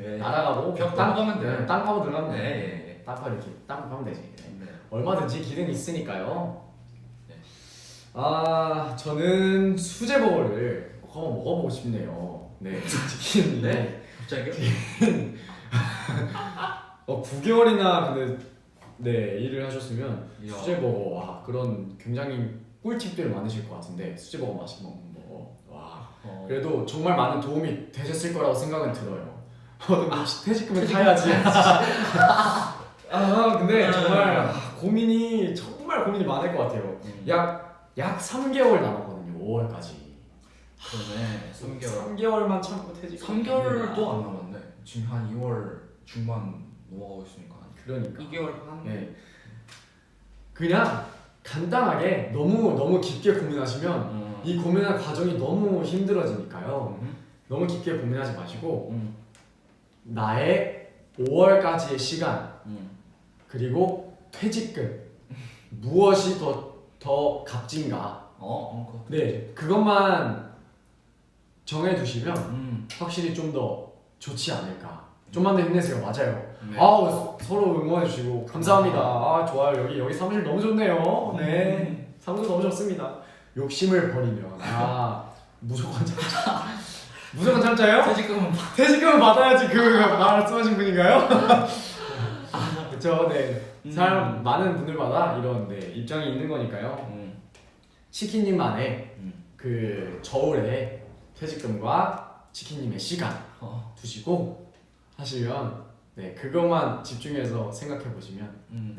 예. 날아가고 벽 땅 넘어가면 돼. 땅 파고 들어가면 돼. 네. 땅 파고 이렇게 땅 파면 되지. 네. 얼마든지 길은 있으니까요. 네. 저는 수제버거를 꼭 한번 먹어보고 싶네요. 네. 치킨. 네? 갑자기요? 9개월이나 근데 일을 하셨으면 이야. 수제버거 그런 굉장히 꿀팁들 많으실 것 같은데 수제버거 맛있게 먹는 거 그래도 정말 많은 도움이 되셨을 거라고 생각은 들어요. 퇴직금을 타야지. 근데 정말 고민이 많을 것 같아요. 약 3개월 남았거든요. 5월까지. 그러네. 3개월. 3개월만 참고 퇴직. 3개월도 안 남았네. 지금 한 2월 중반 넘어가고 있으니까. 그러니까. 2개월 반. 네. 그냥 간단하게 너무 깊게 고민하시면 이 고민할 과정이 너무 힘들어지니까요. 너무 깊게 고민하지 마시고 나의 5월까지의 시간 그리고 퇴직금 무엇이 더 값진가. 네, 그것만 정해두시면 확실히 좀 더 좋지 않을까. 좀만 더 힘내세요. 맞아요. 네. 서로 응원해주시고 감사합니다. 좋아요. 여기 사무실 너무 좋네요. 네, 사무실 너무 좋습니다. 욕심을 버리면 무조건 참자. 무조건 참자요? 퇴직금은 받아야지. 그 말씀하신 분인가요? 그렇죠. 네. 사람 많은 분들마다 이런 입장이 있는 거니까요. 치킨님만의 그 저울에 퇴직금과 치킨님의 시간 두시고 하시면 그것만 집중해서 생각해 보시면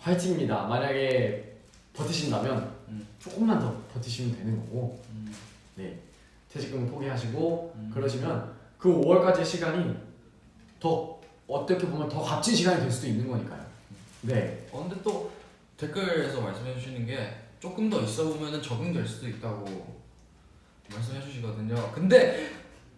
화이팅입니다. 만약에 버티신다면 조금만 더 버티시면 되는 거고 퇴직금 포기하시고 그러시면 그 5월까지의 시간이 더 어떻게 보면 더 값진 시간이 될 수도 있는 거니까요. 근데 또 댓글에서 말씀해 주시는 게 조금 더 있어 보면은 적응될 수도 있다고 말씀해 주시거든요. 근데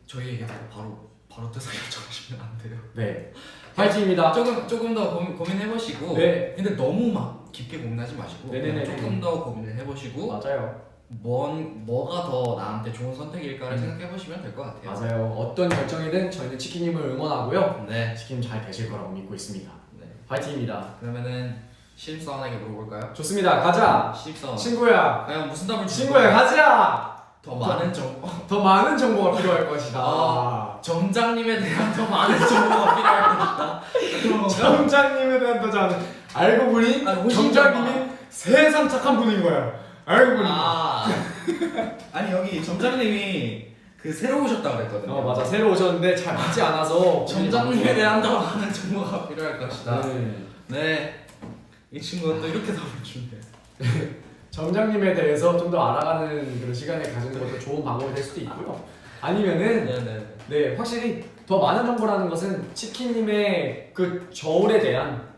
저희 얘기 듣고 바로 뜻을 결정하시면 안 돼요. 네, 파이팅입니다. 조금 더 고민해 보시고. 네. 근데 너무 막 깊게 고민하지 마시고 네네네. 조금 더 고민을 해보시고 맞아요. 뭐가 더 나한테 좋은 선택일까를 생각해 보시면 될 것 같아요. 맞아요. 어떤 결정이든 저희는 치킨님을 응원하고요. 네. 치킨 잘 되실 거라고 믿고 있습니다. 네. 파이팅입니다. 그러면은 신입사원에게 물어볼까요? 좋습니다. 가자. 신입사원. 친구야. 과연 무슨 답을 줄 친구야, 거예요? 가자. 더 많은 정보. 더 많은 정보가 필요할 것이다. 점장님에 대한 더 많은 정보가 필요할 것이다. 그런 건가? 점장님에 대한 더 잘 알고 보니 아니, 오신 점장님이 세상 착한 분인 거야. 알고 보니. 아니 여기 점장님이 그 새로 오셨다 그랬거든요. 맞아. 새로 오셨는데 잘 맞지 않아서 점장님에 대한 더 많은 정보가 필요할 것이다. 네. 네. 이 친구는 또 이렇게 답을 주네. 점장님에 대해서 좀 더 알아가는 그런 시간을 가지는 것도 좋은 방법이 될 수도 있고요. 아니면은 네네. 네, 확실히 더 많은 정보라는 것은 치킨님의 그 저울에 대한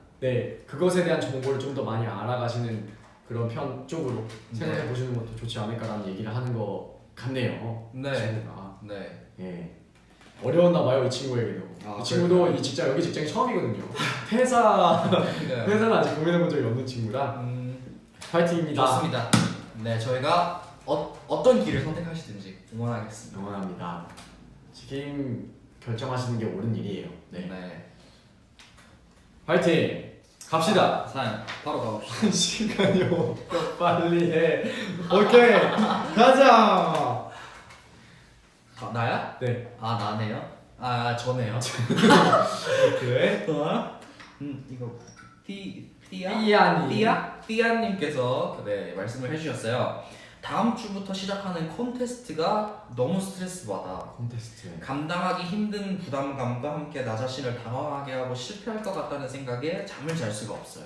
그것에 대한 정보를 좀 더 많이 알아가시는 그런 편 쪽으로 생각해 보시는 것도 좋지 않을까라는 얘기를 하는 것 같네요. 네. 친구가. 네. 예. 어려웠나 봐요, 이 친구에게도. 이 친구도 이 직장 여기 직장이 처음이거든요. 회사는 아직 고민해 본 적이 없는 친구라 파이팅입니다. 좋습니다. 네, 저희가 어떤 길을 선택하시든지 응원하겠습니다. 응원합니다. 치킨 결정하시는 게 옳은 일이에요. 네. 네. 파이팅! 갑시다. 사연 바로 가봅시다. 시간이요. 빨리 해. 오케이. 가자. 나야? 네. 나네요. 저네요. 그래. 이거 삐아니. 삐아님께서 네 말씀을 해주셨어요. 다음 주부터 시작하는 콘테스트가 너무 스트레스 받아. 콘테스트. 감당하기 힘든 부담감과 함께 나 자신을 당황하게 하고 실패할 것 같다는 생각에 잠을 잘 수가 없어요.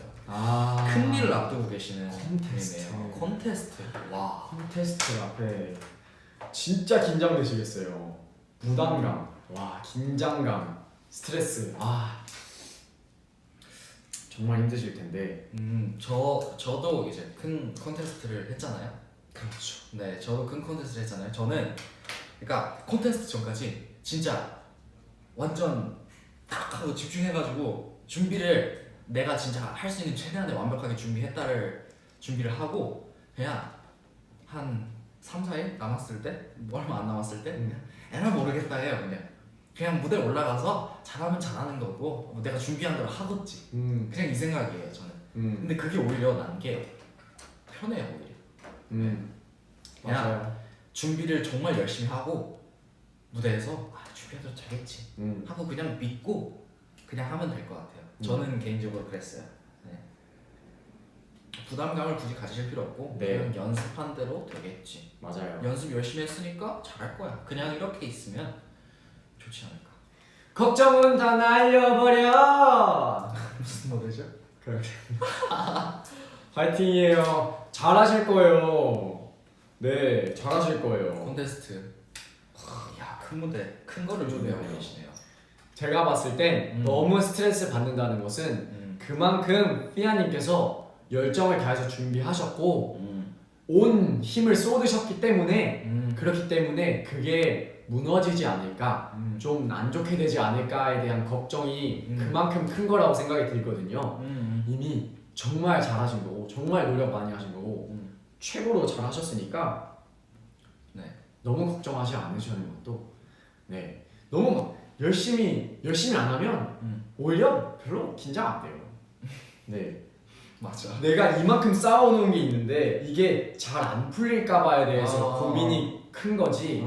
큰 일을 앞두고 계시는 콘테스트. 분이네요. 콘테스트. 와. 콘테스트 앞에 진짜 긴장되시겠어요. 부담감, 긴장감, 스트레스. 정말 힘드실 텐데. 저도 이제 큰 콘테스트를 했잖아요. 그렇죠. 네, 저도 큰 콘테스트를 했잖아요. 저는 그러니까 콘테스트 전까지 진짜 완전 딱 하고 집중해가지고 준비를 내가 진짜 할 수 있는 최대한의 완벽하게 준비를 하고 그냥 한 3, 4일 남았을 때 얼마 안 남았을 때 에라 모르겠다 해요. 그냥 무대에 올라가서 잘하면 잘하는 거고 내가 준비한 대로 하겠지. 그냥 이 생각이에요 저는. 근데 그게 오히려 난 게 편해요 오히려. 그냥 맞아요. 준비를 정말 열심히 하고 무대에서 준비해도 되겠지 하고 그냥 믿고 그냥 하면 될 것 같아요. 저는 개인적으로 그랬어요. 네. 부담감을 굳이 가지실 필요 없고 그냥 연습한 대로 되겠지. 맞아요. 연습 열심히 했으니까 잘할 거야. 그냥 이렇게 있으면 좋지 않을까. 걱정은 다 날려버려. 무슨 노래죠? 그렇게. 파이팅이에요. 잘하실 거예요. 네, 잘하실 거예요. 콘테스트. 야, 큰 무대, 큰 거를 준비하고 계시네요. 제가 봤을 땐 너무 스트레스 받는다는 것은 그만큼 삐아님께서 열정을 다해서 준비하셨고 온 힘을 쏟으셨기 때문에 그렇기 때문에 그게 무너지지 않을까, 좀 안 좋게 되지 않을까에 대한 걱정이 그만큼 큰 거라고 생각이 들거든요. 이미 정말 잘하신 거고 정말 노력 많이 하신 거고 최고로 잘하셨으니까 너무 걱정하지 않으시는 것도 너무 막 열심히 안 하면 오히려 별로 긴장 안 돼요. 맞아. 내가 이만큼 쌓아놓은 게 있는데 이게 잘 안 풀릴까봐에 대해서 아. 고민이 큰 거지.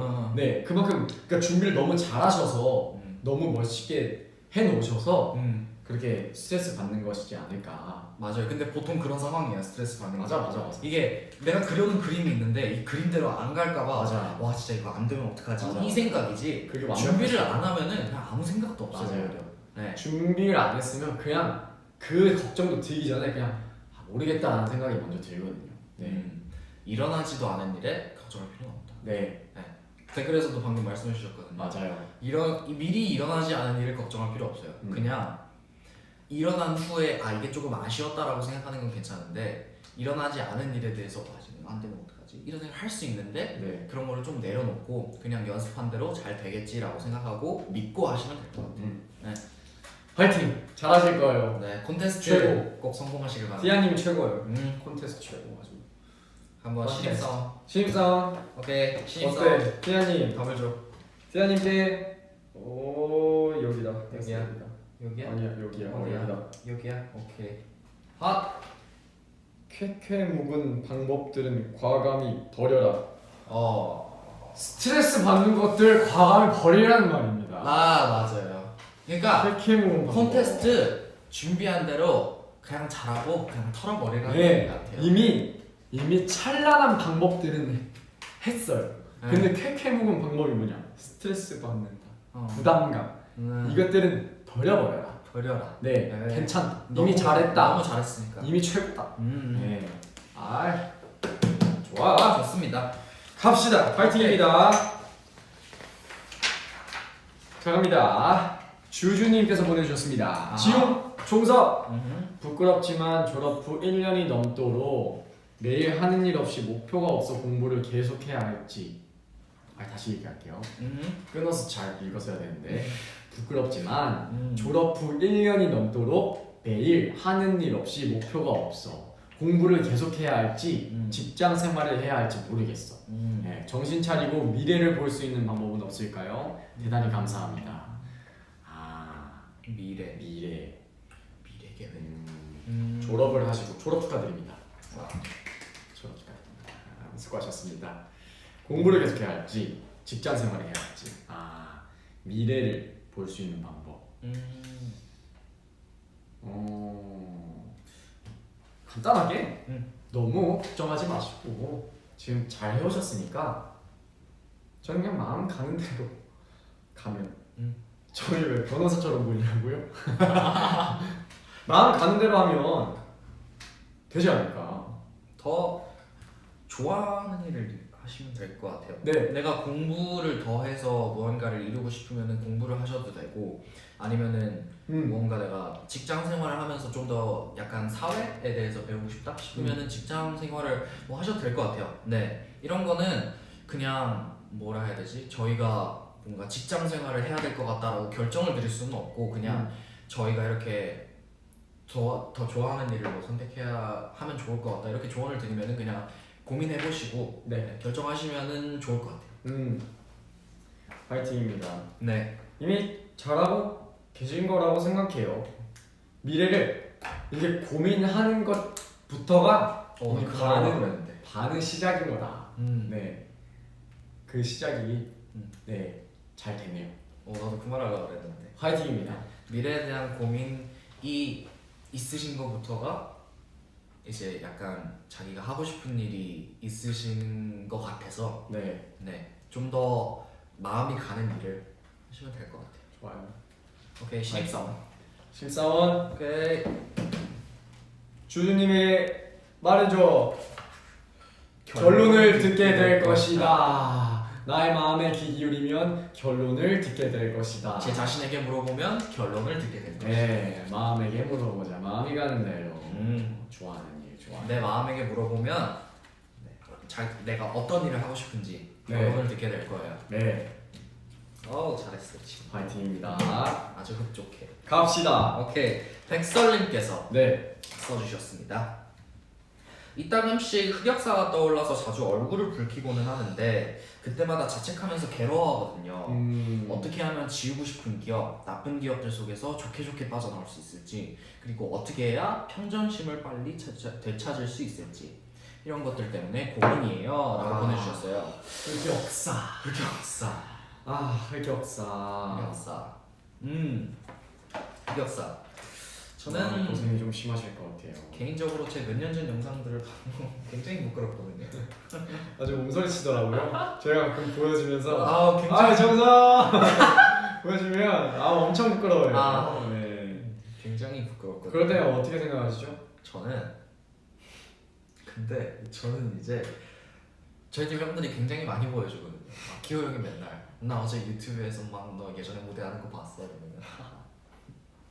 그만큼 그러니까 준비를 너무 잘하셔서 너무 멋있게 해놓으셔서 그렇게 스트레스 받는 것이지 않을까. 맞아요. 근데 보통 그런 상황이야. 스트레스 받는 거. 맞아. 이게 내가 그려놓은 그림이 있는데 이 그림대로 안 갈까봐 맞아. 와 진짜 이거 안 되면 어떡하지? 맞아. 이 생각이지. 그게 준비를 안 하면은 그냥 아무 생각도 없어요. 맞아요. 네. 준비를 안 했으면 그냥 그 걱정도 들기 전에 그냥 모르겠다라는 생각이 먼저 들거든요. 일어나지도 않은 일에 걱정할 필요는 없다. 댓글에서도 방금 말씀해 주셨거든요. 맞아요. 미리 일어나지 않은 일을 걱정할 필요 없어요. 그냥 일어난 후에 아 이게 조금 아쉬웠다라고 생각하는 건 괜찮은데 일어나지 않은 일에 대해서 아 지금 안 되면 어떡하지? 이런 생각 할 수 있는데 네. 그런 거를 좀 내려놓고 그냥 연습한 대로 잘 되겠지라고 생각하고 믿고 하시면 될 것 같아요. 네. 화이팅! 잘하실 거예요. 네, 콘테스트 최고. 꼭 성공하시길 바랍니다. 디아님 최고예요. 콘테스트 최고 아주. 한번 콘테스트. 신입사원. 신입사원 오케이, 신입사원. 어때? 디아님 답을 줘. 디아님께 오 여기다. 여기야? 여기야? 아니야 여기야. 어디야? 여기다. 여기야? 오케이. 핫! 쾌쾌 묵은 방법들은 과감히 버려라. 스트레스 받는 것들 과감히 버리라는 말입니다. 아 맞아요. 그러니까 쾌쾌 묵은 방법. 콘테스트 준비한 대로 그냥 잘하고 그냥 털어버리라는 네, 것 같아요. 이미 찬란한 방법들은 했어요. 네. 근데 쾌쾌 묵은 방법이 뭐냐? 스트레스 받는다. 부담감. 음, 이것들은 버려버려라. 버려라. 네, 네. 괜찮다. 너무- 이미 잘했다. 너무 잘했으니까. 이미 최고다. 음, 네. 좋아. 좋습니다. 갑시다. 파이팅입니다. 자 갑니다. 주주님께서 보내주셨습니다. 아. 지용 종섭. 음, 부끄럽지만 졸업 후 1년이 넘도록 매일 하는 일 없이 목표가 없어 공부를 계속해야 할지. 다시 얘기할게요. 끊어서 잘 읽었어야 되는데 부끄럽지만 졸업 후 1년이 넘도록 매일 하는 일 없이 목표가 없어 공부를 계속해야 할지 직장 생활을 해야 할지 모르겠어. 네, 정신 차리고 미래를 볼 수 있는 방법은 없을까요? 대단히 감사합니다. 미래 계획. 졸업을 하시고 졸업 축하드립니다. 와. 졸업 축하드립니다. 수고하셨습니다. 공부를 계속해야 할지 직장 생활을 해야 할지 미래를 볼 수 있는 방법. 간단하게 너무 걱정하지 마시고 지금 잘 해오셨으니까 저는 그냥 마음 가는 대로 가면 저희 왜 변호사처럼 보이냐고요? 마음 가는 대로 하면 되지 않을까? 더 좋아하는 일을 하시면 될 것 같아요. 네. 내가 공부를 더 해서 무언가를 이루고 싶으면은 공부를 하셔도 되고 아니면은 뭔가 내가 직장 생활을 하면서 좀 더 약간 사회에 대해서 배우고 싶다 싶으면은 직장 생활을 뭐 하셔도 될 것 같아요. 네, 이런 거는 그냥 뭐라 해야 되지? 저희가 뭔가 직장 생활을 해야 될 것 같다라고 결정을 드릴 수는 없고 그냥 저희가 이렇게 더 좋아하는 일을 뭐 선택해야 하면 좋을 것 같다 이렇게 조언을 드리면은 그냥 고민해 보시고 네. 결정하시면은 좋을 것 같아요. 파이팅입니다. 네. 이미 잘하고 계신 거라고 생각해요. 미래를 이게 고민하는 것부터가 오늘 이미 그랬는데. 반은 시작인 거다. 네. 그 시작이 잘 되네요. 나도 그 말 하려고 그랬는데. 화이팅입니다. 미래에 대한 고민이 있으신 것부터가 이제 약간 자기가 하고 싶은 일이 있으신 것 같아서 네, 좀 더 마음이 가는 일을 하시면 될 것 같아요. 좋아요. 오케이, 신입사원. 신사원 오케이. 주주님의 말해줘. 결론을 듣게 될 것이다. 나의 마음에 귀 기울이면 결론을 듣게 될 것이다. 제 자신에게 물어보면 결론을 듣게 될 것이다. 네, 마음에게 물어보자. 마음이 가는 대로. 음. 좋아하는 일, 좋아하는 내 마음에게 물어보면 내가 어떤 일을 하고 싶은지 결론을 듣게 될 거예요. 네, 잘했어 지금. 파이팅입니다. 아주 흡족해. 갑시다. 오케이, 백설님께서 네, 써주셨습니다. 이따금씩 흑역사가 떠올라서 자주 얼굴을 붉히고는 하는데 그때마다 자책하면서 괴로워하거든요. 어떻게 하면 지우고 싶은 기억, 나쁜 기억들 속에서 좋게 빠져나올 수 있을지, 그리고 어떻게 해야 평정심을 빨리 되찾을 수 있을지, 이런 것들 때문에 고민이에요 라고 보내주셨어요. 흑역사. 흑역사. 흑역사. 흑역사. 저는 고생이 좀 심하실 것 같아요. 개인적으로 제 몇 년 전 영상들을 보고 굉장히 부끄럽거든요. 아주 몸서리치더라고요. 제가 가끔 보여주면서 굉장히 정서 보여주면 엄청 부끄러워요. 네. 굉장히 부끄럽거든요. 그럴 때는 어떻게 생각하시죠? 저는 이제 저희 집 형들이 굉장히 많이 보여주거든요. 기호 형이 맨날 나 어제 유튜브에서 막 너 예전에 무대하는 거 봤어 이러면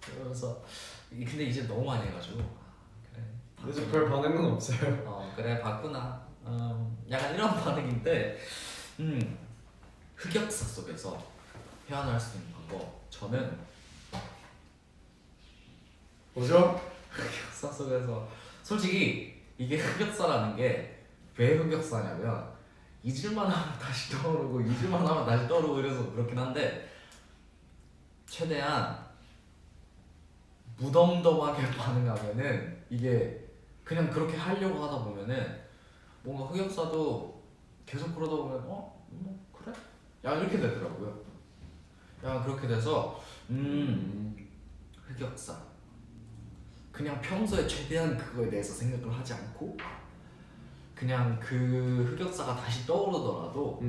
그러면서 근데 이제 너무 많이 해가지고 그래. 그래서 별 반응은 없어요. 그래 봤구나. 약간 이런 반응인데 흑역사 속에서 표현할 수 있는 방법. 저는 뭐죠? 흑역사 속에서 솔직히 이게 흑역사라는 게 왜 흑역사냐면 잊을만 하면 다시 떠오르고 잊을만 하면 다시 떠오르고 이래서 그렇긴 한데 최대한 무덤덤하게 반응하면은 이게 그냥 그렇게 하려고 하다 보면은 뭔가 흑역사도 계속 그러다 보면 뭐 그래? 약간 이렇게 되더라고요. 약간 그렇게 돼서 흑역사 그냥 평소에 최대한 그거에 대해서 생각을 하지 않고 그냥 그 흑역사가 다시 떠오르더라도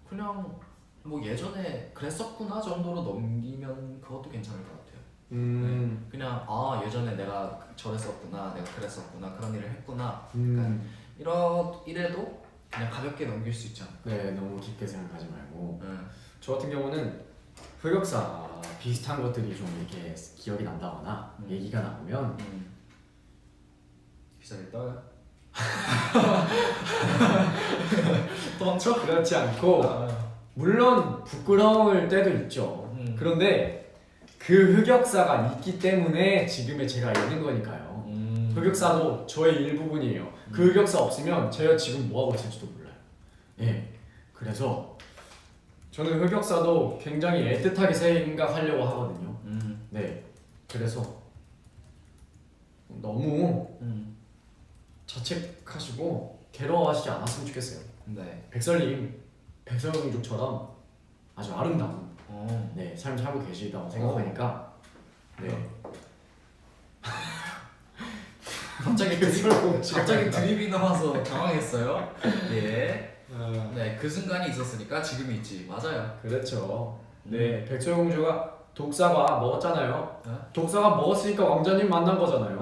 그냥 뭐 예전에 그랬었구나 정도로 넘기면 그것도 괜찮을 것 같아요. 네. 그냥 예전에 내가 저랬었구나, 내가 그랬었구나, 그런 일을 했구나. 이래도 그냥 가볍게 넘길 수 있잖아. 네, 너무 깊게 생각하지 말고. 네. 저 같은 경우는 흑역사 비슷한 것들이 좀 이렇게 기억이 난다거나 얘기가 나오면 기사를 떠요? 도망쳐? 그렇지 않고 물론 부끄러울 때도 있죠. 그런데 그 흑역사가 있기 때문에 지금의 제가 있는 거니까요. 흑역사도 저의 일부분이에요. 그 흑역사 없으면 제가 지금 뭐 하고 있을지도 몰라요. 예, 그래서 저는 흑역사도 굉장히 애틋하게 생각하려고 하거든요. 네, 그래서 너무 자책하시고 괴로워하시지 않았으면 좋겠어요. 네. 백설님, 백설공주처럼 아주 아름다운 네, 삶 살고 계시다고 생각하니까 네. 갑자기 백설공주 드립이 나와서 당황했어요. 예. 네, 그 순간이 있었으니까 지금이 있지. 맞아요. 그렇죠. 네, 백설공주가 독사과 먹었잖아요. 네? 독사가 먹었으니까 왕자님 만난 거잖아요.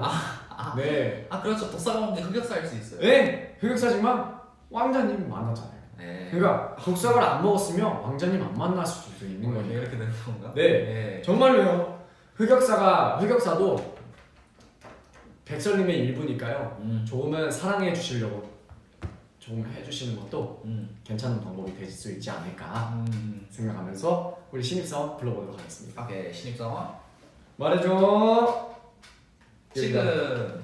네. 그렇죠. 독사가 먹는 게 흑역사일 수 있어요. 네, 흑역사지만 왕자님 만났잖아요. 네. 그러니까 독사과를 안 먹었으면 왕자님 안 만났을 수도 있는 거니까. 이렇게 되는 건가? 네, 정말로요. 흑역사도 백설님의 일부니까요. 조금은 사랑해 주시려고 조금 해주시는 것도 괜찮은 방법이 될 수 있지 않을까 생각하면서 우리 신입사원 불러보도록 하겠습니다. 오케이, 신입사원. 말해줘. 지금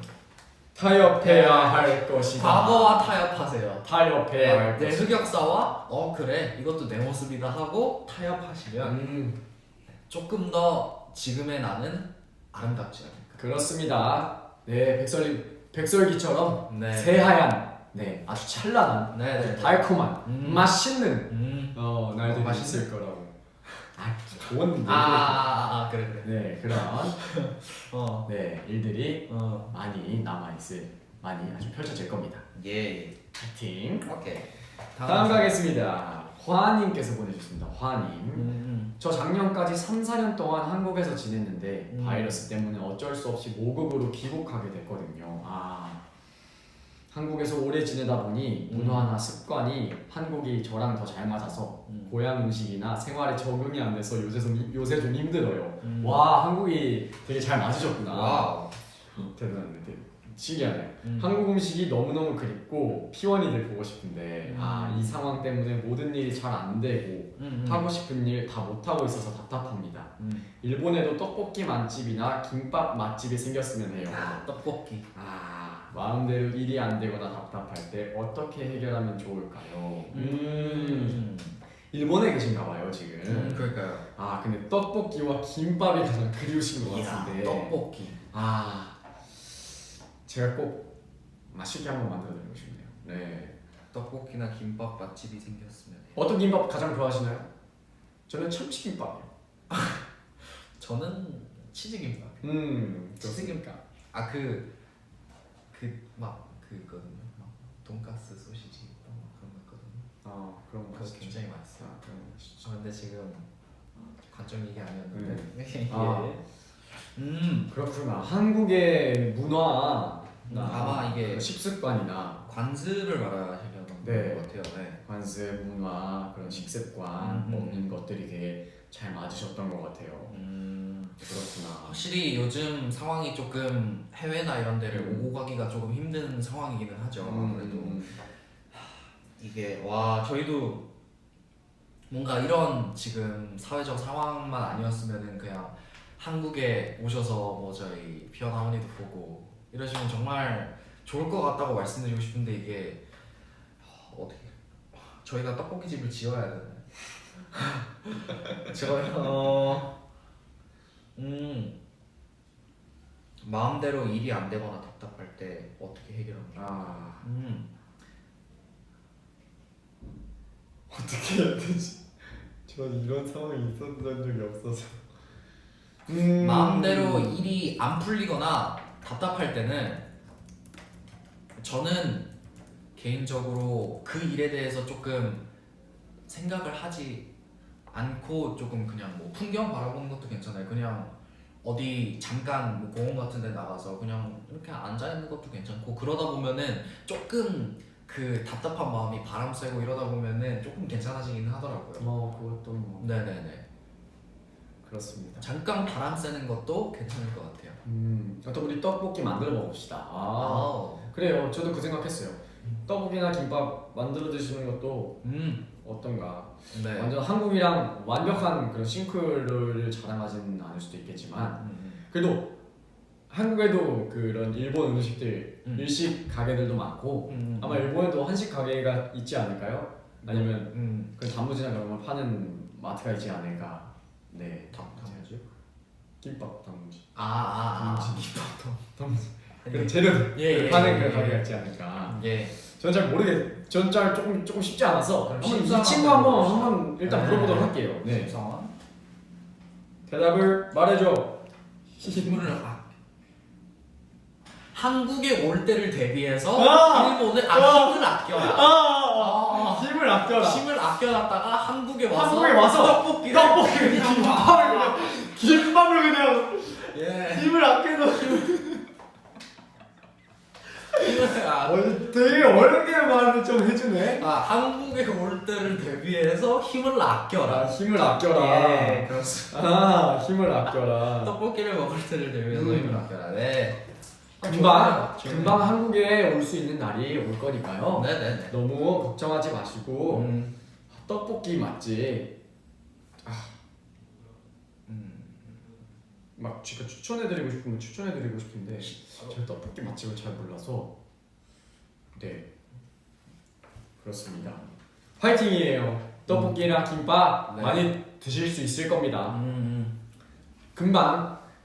타협해야 할 것이다. 과거와 타협하세요. 타협해야 할 내 것이다. 흑역사와 그래 이것도 내 모습이다 하고 타협하시면 조금 더 지금의 나는 아름답지 않을까. 그렇습니다. 네, 백설기처럼 네. 새하얀, 네, 아주 찬란한, 네, 아주 네. 달콤한, 맛있는 날들이 맛있는? 있을 거라고. 좋은 그래. 네, 그런 어. 네 일들이 많이 많이 아주 펼쳐질 겁니다. 예. 파이팅. 오케이. 다음 가겠습니다. 화님께서 보내주셨습니다. 화님. 저 작년까지 3-4년 동안 한국에서 지냈는데 바이러스 때문에 어쩔 수 없이 모국으로 귀국하게 됐거든요. 한국에서 오래 지내다 보니 문화나 습관이 한국이 저랑 더 잘 맞아서 고향 음식이나 생활에 적응이 안 돼서 요새 좀 힘들어요. 와, 한국이 되게 잘 맞으셨구나. 와우. 대단한데 신기하네. 한국 음식이 너무너무 그립고 피원이들 보고 싶은데 이 상황 때문에 모든 일이 잘 안 되고 하고 싶은 일 다 못하고 있어서 답답합니다. 일본에도 떡볶이 맛집이나 김밥 맛집이 생겼으면 해요. 떡볶이. 마음대로 일이 안 되거나 답답할 때 어떻게 해결하면 좋을까요? 일본에 계신가 봐요 지금. 그러니까요. 근데 떡볶이와 김밥이 가장 그리우신 것 같은데. 떡볶이. 제가 꼭 맛있게 한번 만들어드리고 싶네요. 네. 떡볶이나 김밥 맛집이 생겼으면 해요. 어떤 김밥 가장 좋아하시나요? 저는 참치김밥이요. 저는 치즈김밥. 좋습니까? 그거든요. 돈가스 소시지 그런 거 있거든요. 그런 거 그거 맛있죠. 굉장히 맛있어요. 그런 거 맛있죠. 근데 지금 관점 이게 아니었는데. 그렇구나. 한국의 문화, 아마 이게 식습관이나 관습을 말하시려는 네. 것 같아요. 네. 관습, 문화, 그런 식습관, 먹는 것들이 되게 잘 맞으셨던 것 같아요. 그렇구나. 확실히 요즘 상황이 조금 해외나 이런 데를 음. 오고 가기가 조금 힘든 상황이기는 하죠. 아무래도 음. 이게 와 저희도 뭔가 이런 지금 사회적 상황만 아니었으면은 그냥 한국에 오셔서 뭐 저희 피어나 어머니도 보고 이러시면 정말 좋을 것 같다고 말씀드리고 싶은데 이게 어떻게 저희가 떡볶이 집을 지어야 되나요? 제가 마음대로 일이 안 되거나 답답할 때 어떻게 해결합니까? 아 음. 어떻게 해야 되지? 전 이런 상황이 있었던 적이 없어서. 마음대로 일이 안 풀리거나 답답할 때는 저는 개인적으로 그 일에 대해서 조금 생각을 하지 않고 조금 그냥 뭐 풍경 바라보는 것도 괜찮아요. 그냥 어디 잠깐 뭐 공원 같은 데 나가서 그냥 이렇게 앉아 있는 것도 괜찮고 그러다 보면은 조금 그 답답한 마음이 바람 쐬고 이러다 보면은 조금 괜찮아지긴 하더라고요. 그것도 뭐 네네네. 그렇습니다. 잠깐 바람 쐬는 것도 괜찮을 것 같아요. 또 우리 떡볶이 만들어 먹읍시다. 그래요. 저도 그 생각했어요. 떡볶이나 김밥 만들어 드시는 것도 어떤가. 네. 완전 한국이랑 완벽한 그런 싱크를 자랑하지는 않을 수도 있겠지만 그래도 한국에도 그런 일본 음식들 일식 가게들도 많고 아마 일본에도 한식 가게가 있지 않을까요? 아니면 그 단무지나 그런 걸 파는 마트가 있지 않을까. 네. 단무지? 김밥 단무지. 단무지. 그 재료들 예, 파는 예, 그런 예. 가게가 있지 않을까. 예. 저는 잘 모르겠. 저는 잘 조금 쉽지 않아서 한번 이 십상황 친구 한번 일단 물어보도록 할게요. 네. 상황. 대답을 말해줘. 힘을 한국에 올 때를 대비해서 일본을 힘을 아껴라. 힘을 아껴라. 힘을 아껴놨다가 한국에 한국에 와서 떡볶이를 김밥을 그냥 예. 힘을 아껴도 힘을 되게 어렵게 말을 좀 해주네. 한국에 올 때를 대비해서 힘을 아껴라. 힘을 아껴라. 예, 그렇습니다. 힘을 아껴라. 떡볶이를 먹을 때를 대비해서 힘을 아껴라. 네. 금방 좋네요. 한국에 올 수 있는 날이 올 거니까요. 네네네. 너무 걱정하지 마시고 떡볶이 맛집 막 제가 추천해드리고 싶으면 추천해드리고 싶은데 제가 떡볶이 맛집을 잘 몰라서 네 그렇습니다. 파이팅이에요. 떡볶이랑 김밥 네. 많이 드실 수 있을 겁니다.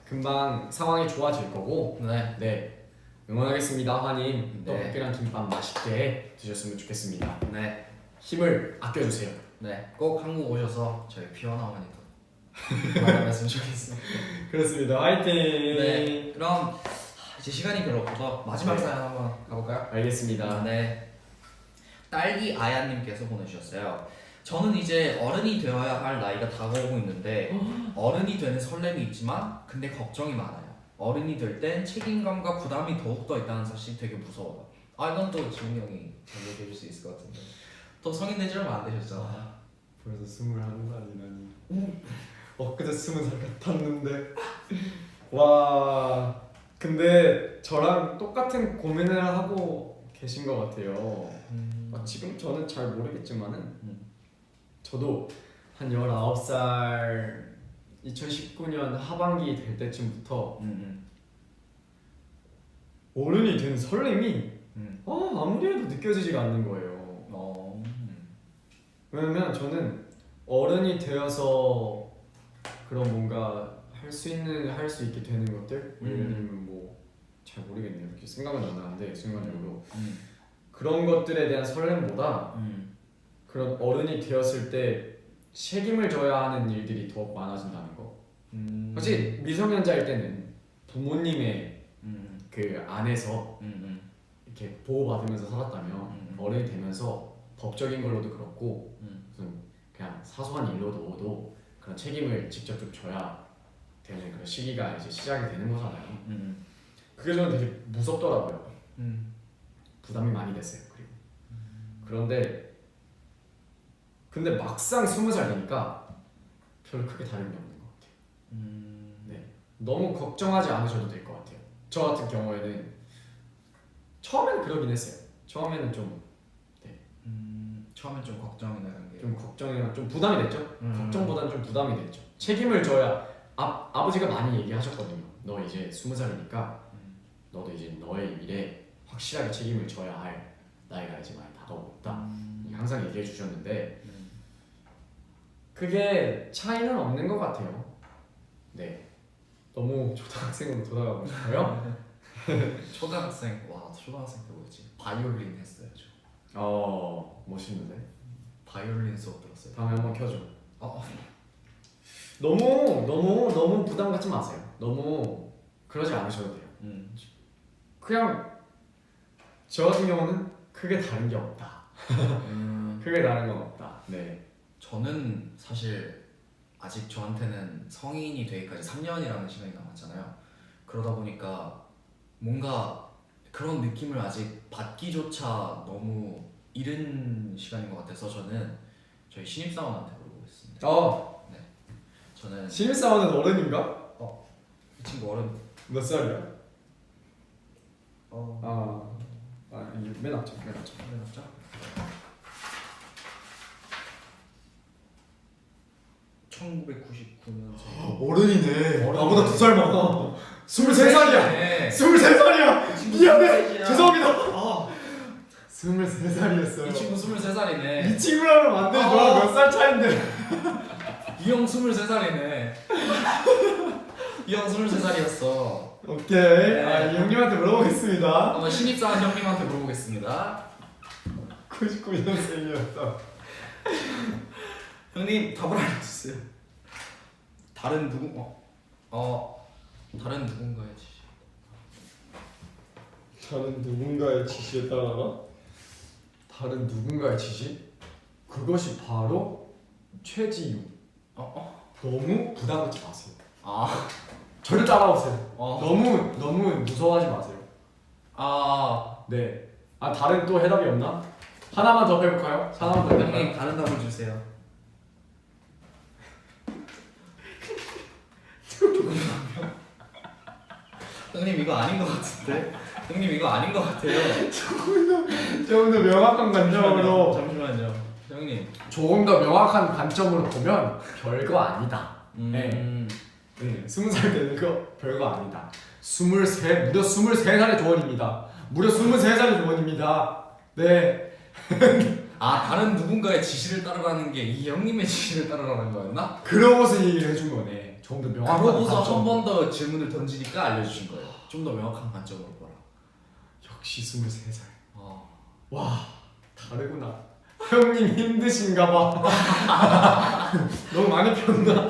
금방 상황이 좋아질 거고 네. 네 응원하겠습니다. 화님 네. 떡볶이랑 김밥 맛있게 드셨으면 좋겠습니다. 네. 힘을 아껴주세요. 네. 꼭 한국 오셔서 저희 피어나 어머니도 만나뵀으면 좋겠습니다. 그렇습니다. 화이팅. 네. 그럼 이제 시간이 별로 없어서 마지막 네. 사연 한번 가볼까요? 알겠습니다. 네. 딸기 아야님께서 보내주셨어요. 저는 이제 어른이 되어야 할 나이가 다가오고 있는데 어른이 되는 설렘이 있지만 근데 걱정이 많아요. 어른이 될 땐 책임감과 부담이 더욱더 있다는 사실이 되게 무서워요. 이건 또 지훈이 형이 잘 얘기해줄 수 있을 것 같은데 또 성인 된 지 얼마 안 되셨잖아. 벌써 21살이라니. 엊그제 20살 같았는데. 와. 근데 저랑 똑같은 고민을 하고 계신 것 같아요. 지금 저는 잘 모르겠지만은 저도 한 19살 2019년 하반기 될 때쯤부터 어른이 된 설렘이 아무리 해도 느껴지지가 않는 거예요. 왜냐면 저는 어른이 되어서 그런 뭔가 할 수 있게 되는 것들 예를 들면 뭐 잘 모르겠네요. 이렇게 생각은 안 나는데 순간적으로 그런 것들에 대한 설렘보다 그런 어른이 되었을 때 책임을 져야 하는 일들이 더 많아진다는 거. 사실 미성년자일 때는 부모님의 그 안에서 이렇게 보호받으면서 살았다면 어른이 되면서 법적인 걸로도 그렇고 무슨 그냥 사소한 일로도 그런 책임을 직접 좀 져야 되는 그런 시기가 이제 시작이 되는 거잖아요. 그게 저는 되게 무섭더라고요. 부담이 많이 됐어요. 그리고 근데 막상 20살 되니까 별로 크게 다른 게 없는 것 같아요. 네. 너무 걱정하지 않으셔도 될 것 같아요. 저 같은 경우에는 처음에는 그러긴 했어요. 처음에는 좀 처음엔 좀 걱정이나 이런 게. 걱정이나 좀 부담이 됐죠. 걱정보다는 좀 부담이 됐죠. 책임을 져야 아버지가 많이 얘기하셨거든요. 너 이제 20살이니까 너도 이제 너의 미래에 확실하게 책임을 져야 할 나이가 이제 많이 다가오고 있다. 항상 얘기해 주셨는데 그게 차이는 없는 것 같아요. 네, 너무 초등학생으로 돌아가고 싶어요. 초등학생 때 뭐였지? 바이올린 했어요. 저. 멋있는데. 바이올린 수업 들었어요. 다음에 한번 켜줘. 어. 너무 부담 갖지 마세요. 너무 그러지 않으셔도 돼요. 그냥 저 같은 경우는 크게 다른 게 없다. 크게 다른 건 없다. 네. 저는 사실 아직 저한테는 성인이 되기까지 3년이라는 시간이 남았잖아요. 그러다 보니까 뭔가 그런 느낌을 아직 받기조차 너무 이른 시간인 것 같아서 저는 저희 신입사원한테 물어보겠습니다. 저는 신입사원은 어른인가? 이 친구 어른 몇 살이야? 맨 앞쪽. 맨 앞자? 1999년생. 어른이네. 어른이네. 나보다 2살 많아. 23살이야. 23살이야. 미안해. 죄송합니다. 23살이었어요. 이 친구 23살이네. 이 친구라면 안 돼. 너랑 몇 살 차인데. 이 형 23살이네. 이 형 23살이었어. 오케이. 네. 이 형님한테 물어보겠습니다. 한번 신입사원 형님한테 물어보겠습니다. 99년생이었다. 형님 답을 알려주세요. 다른 다른 누군가의 지시. 다른 누군가의 지시에 따라가? 다른 누군가의 지시? 그것이 바로 최지유. 너무 부담 갖지 마세요. 저를 따라오세요. 너무 무서워하지 마세요. 네. 다른 또 해답이 없나? 하나만 더 해볼까요? 하나만 더 해볼까요? 형님 다른 답을 주세요. 형님 이거 아닌 것 같은데? 형님 이거 아닌 것 같아요. 조금 더 명확한 관점으로 잠시만요. 형님. 조금 더 명확한 관점으로 보면 별거 아니다. 네. 20살 되는 거 별거 아니다. 무려 23살의 조언입니다. 무려 23살의 조언입니다. 네. 다른 누군가의 지시를 따르라는 게 이 형님의 지시를 따르라는 거였나? 그러고서 얘기를 해준 거네. 좀 더 명확한 그러고서 관점. 한 번 더 질문을 던지니까 알려주신 거예요. 좀 더 명확한 관점으로 보라. 역시 23살. 어. 와, 다르구나. 형님 힘드신가 봐. 너무 많이 폈나?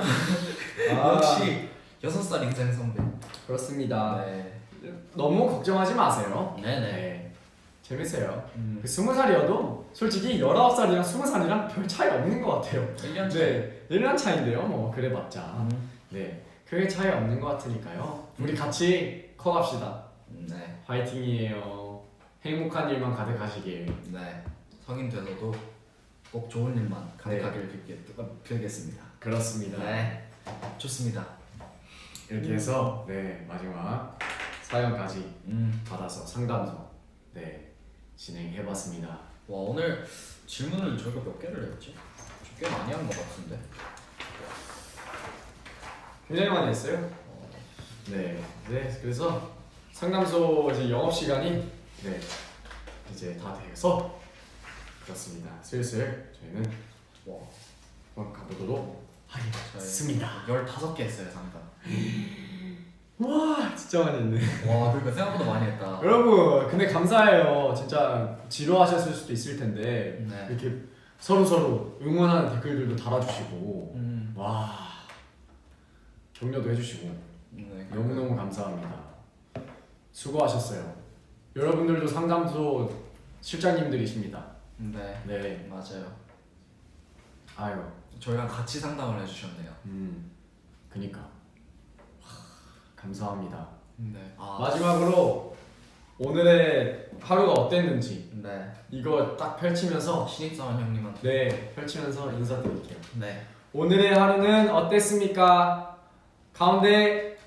역시 6살 인생 선배. 그렇습니다. 네. 너무 걱정하지 마세요. 네네. 네. 재밌어요. 20살이어도 솔직히 19살이랑 20살이랑 별 차이 없는 것 같아요. 1년 차이. 네, 1년 차인데요. 뭐 그래봤자. 네, 크게 차이 없는 것 같으니까요. 우리 같이 커갑시다. 네. 화이팅이에요. 행복한 일만 가득하시길. 네. 성인 돼서도 꼭 좋은 일만 가득하길 빌겠습니다. 그렇습니다. 네. 좋습니다. 이렇게 해서 네 마지막 사연까지 받아서 상담소 진행해봤습니다. 와 오늘 질문을 저희가 몇 개를 했지? 꽤 많이 한 것 같은데. 굉장히 많이 했어요. 네, 그래서 상담소 이제 영업 시간이 이제 다 돼서 그렇습니다. 슬슬 저희는 한번 가보도록 하겠습니다. 15개 했어요 상담. 와 진짜 많이 했네. 와 그러니까 생각보다 많이 했다. 여러분 근데 감사해요. 진짜 지루하셨을 수도 있을 텐데 네. 이렇게 서로 응원하는 댓글들도 달아주시고 와 격려도 해주시고 네, 너무너무 감사합니다. 수고하셨어요. 여러분들도 상담소 실장님들이십니다. 네 맞아요. 아유 저희랑 같이 상담을 해주셨네요. 그니까 감사합니다. 네. 마지막으로 오늘의 하루가 어땠는지 네. 이거 딱 펼치면서 신입사원 형님한테. 펼치면서 인사드릴게요. 네. 오늘의 하루는 어땠습니까? 가운데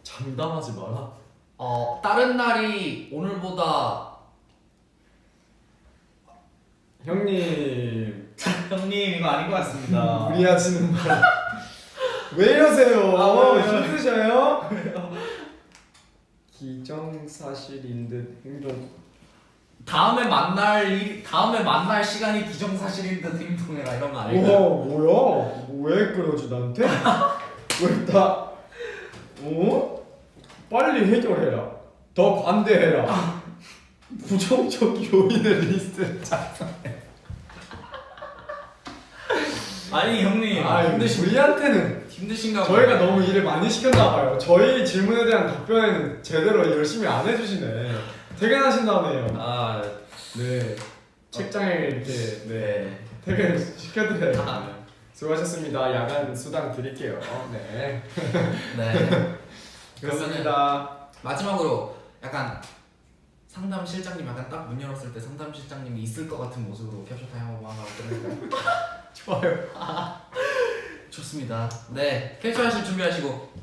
장담하지 마라. 다른 날이 오늘보다 형님 형님 이거 아닌 것 같습니다. 무리하시는 말. 왜 이러세요? 왜요? 힘드셔요? 기정사실인 듯 행동. 다음에 만날 시간이 기정사실인 듯 행동해라 이런 거 아닐까? 오 뭐야? 왜 그러지 나한테? 왜 다? 빨리 해결해라. 더 관대해라. 부정적 요인의 리스트를 작성해. 아니 형님 우리한테는 힘드신가 저희가 너무 일을 많이 시켰나 봐요. 저희 질문에 대한 답변에는 제대로 열심히 안 해주시네. 퇴근하신 다음에요. 네. 책장에 이렇게 네. 퇴근 시켜드려요. 수고하셨습니다. 야간 수당 드릴게요. 네. 네. 그렇습니다. 마지막으로 약간 상담 실장님 약간 딱 문 열었을 때 상담 실장님이 있을 것 같은 모습으로 캡처 타임 한번 하고 끝낼까요? 좋아요. 좋습니다. 네, 캡처하실 준비하시고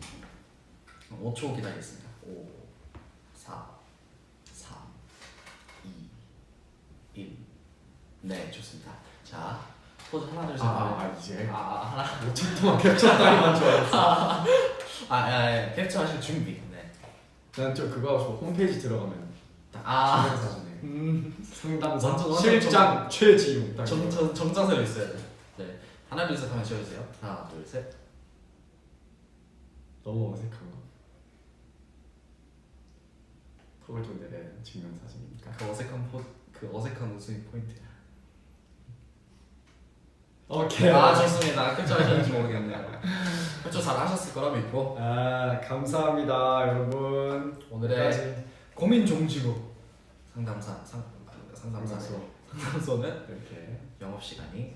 5초 기다리겠습니다. 5, 4, 3, 2, 1. 네, 좋습니다. 자, 포즈 하나 둘 셋. 이제 하나. 5초 동안 캡처 따위만 좋아했어. 캡처하실 준비. 네. 난 좀 그거 하고 싶어. 홈페이지 들어가면 사진에 상담사 완전 실장 최지웅 딱 이거. 정자세로 있어야 돼. 네, 하나 둘 셋 하면 지워주세요. 하나 둘 셋. 너무 어색한가? 턱을 좀 내려야 증명 사진이니까. 그 어색한 웃음이 포인트야. 오케이. 좋습니다. 캡처하셨는지 모르겠네요. 캡처 잘 하셨을 거라 믿고 감사합니다 여러분. 오늘의 고민 종지부 상담소는 이렇게 영업 시간이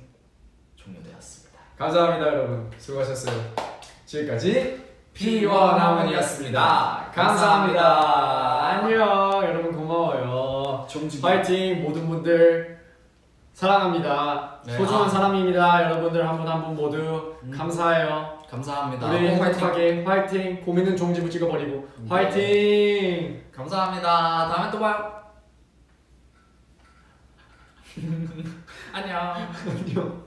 종료되었습니다. 감사합니다 여러분. 수고하셨어요. 지금까지 P1 하모니였습니다. 감사합니다. 안녕. 여러분 고마워요. 종지부. 파이팅 모든 분들 사랑합니다. 네, 소중한 사람입니다. 여러분들 한 분 한 분 모두 감사해요. 감사합니다. 우리 화이팅. 행복하게 화이팅. 고민은 종지부 찍어버리고 화이팅. 감사합니다. 다음에 또 봐요. 안녕. 안녕.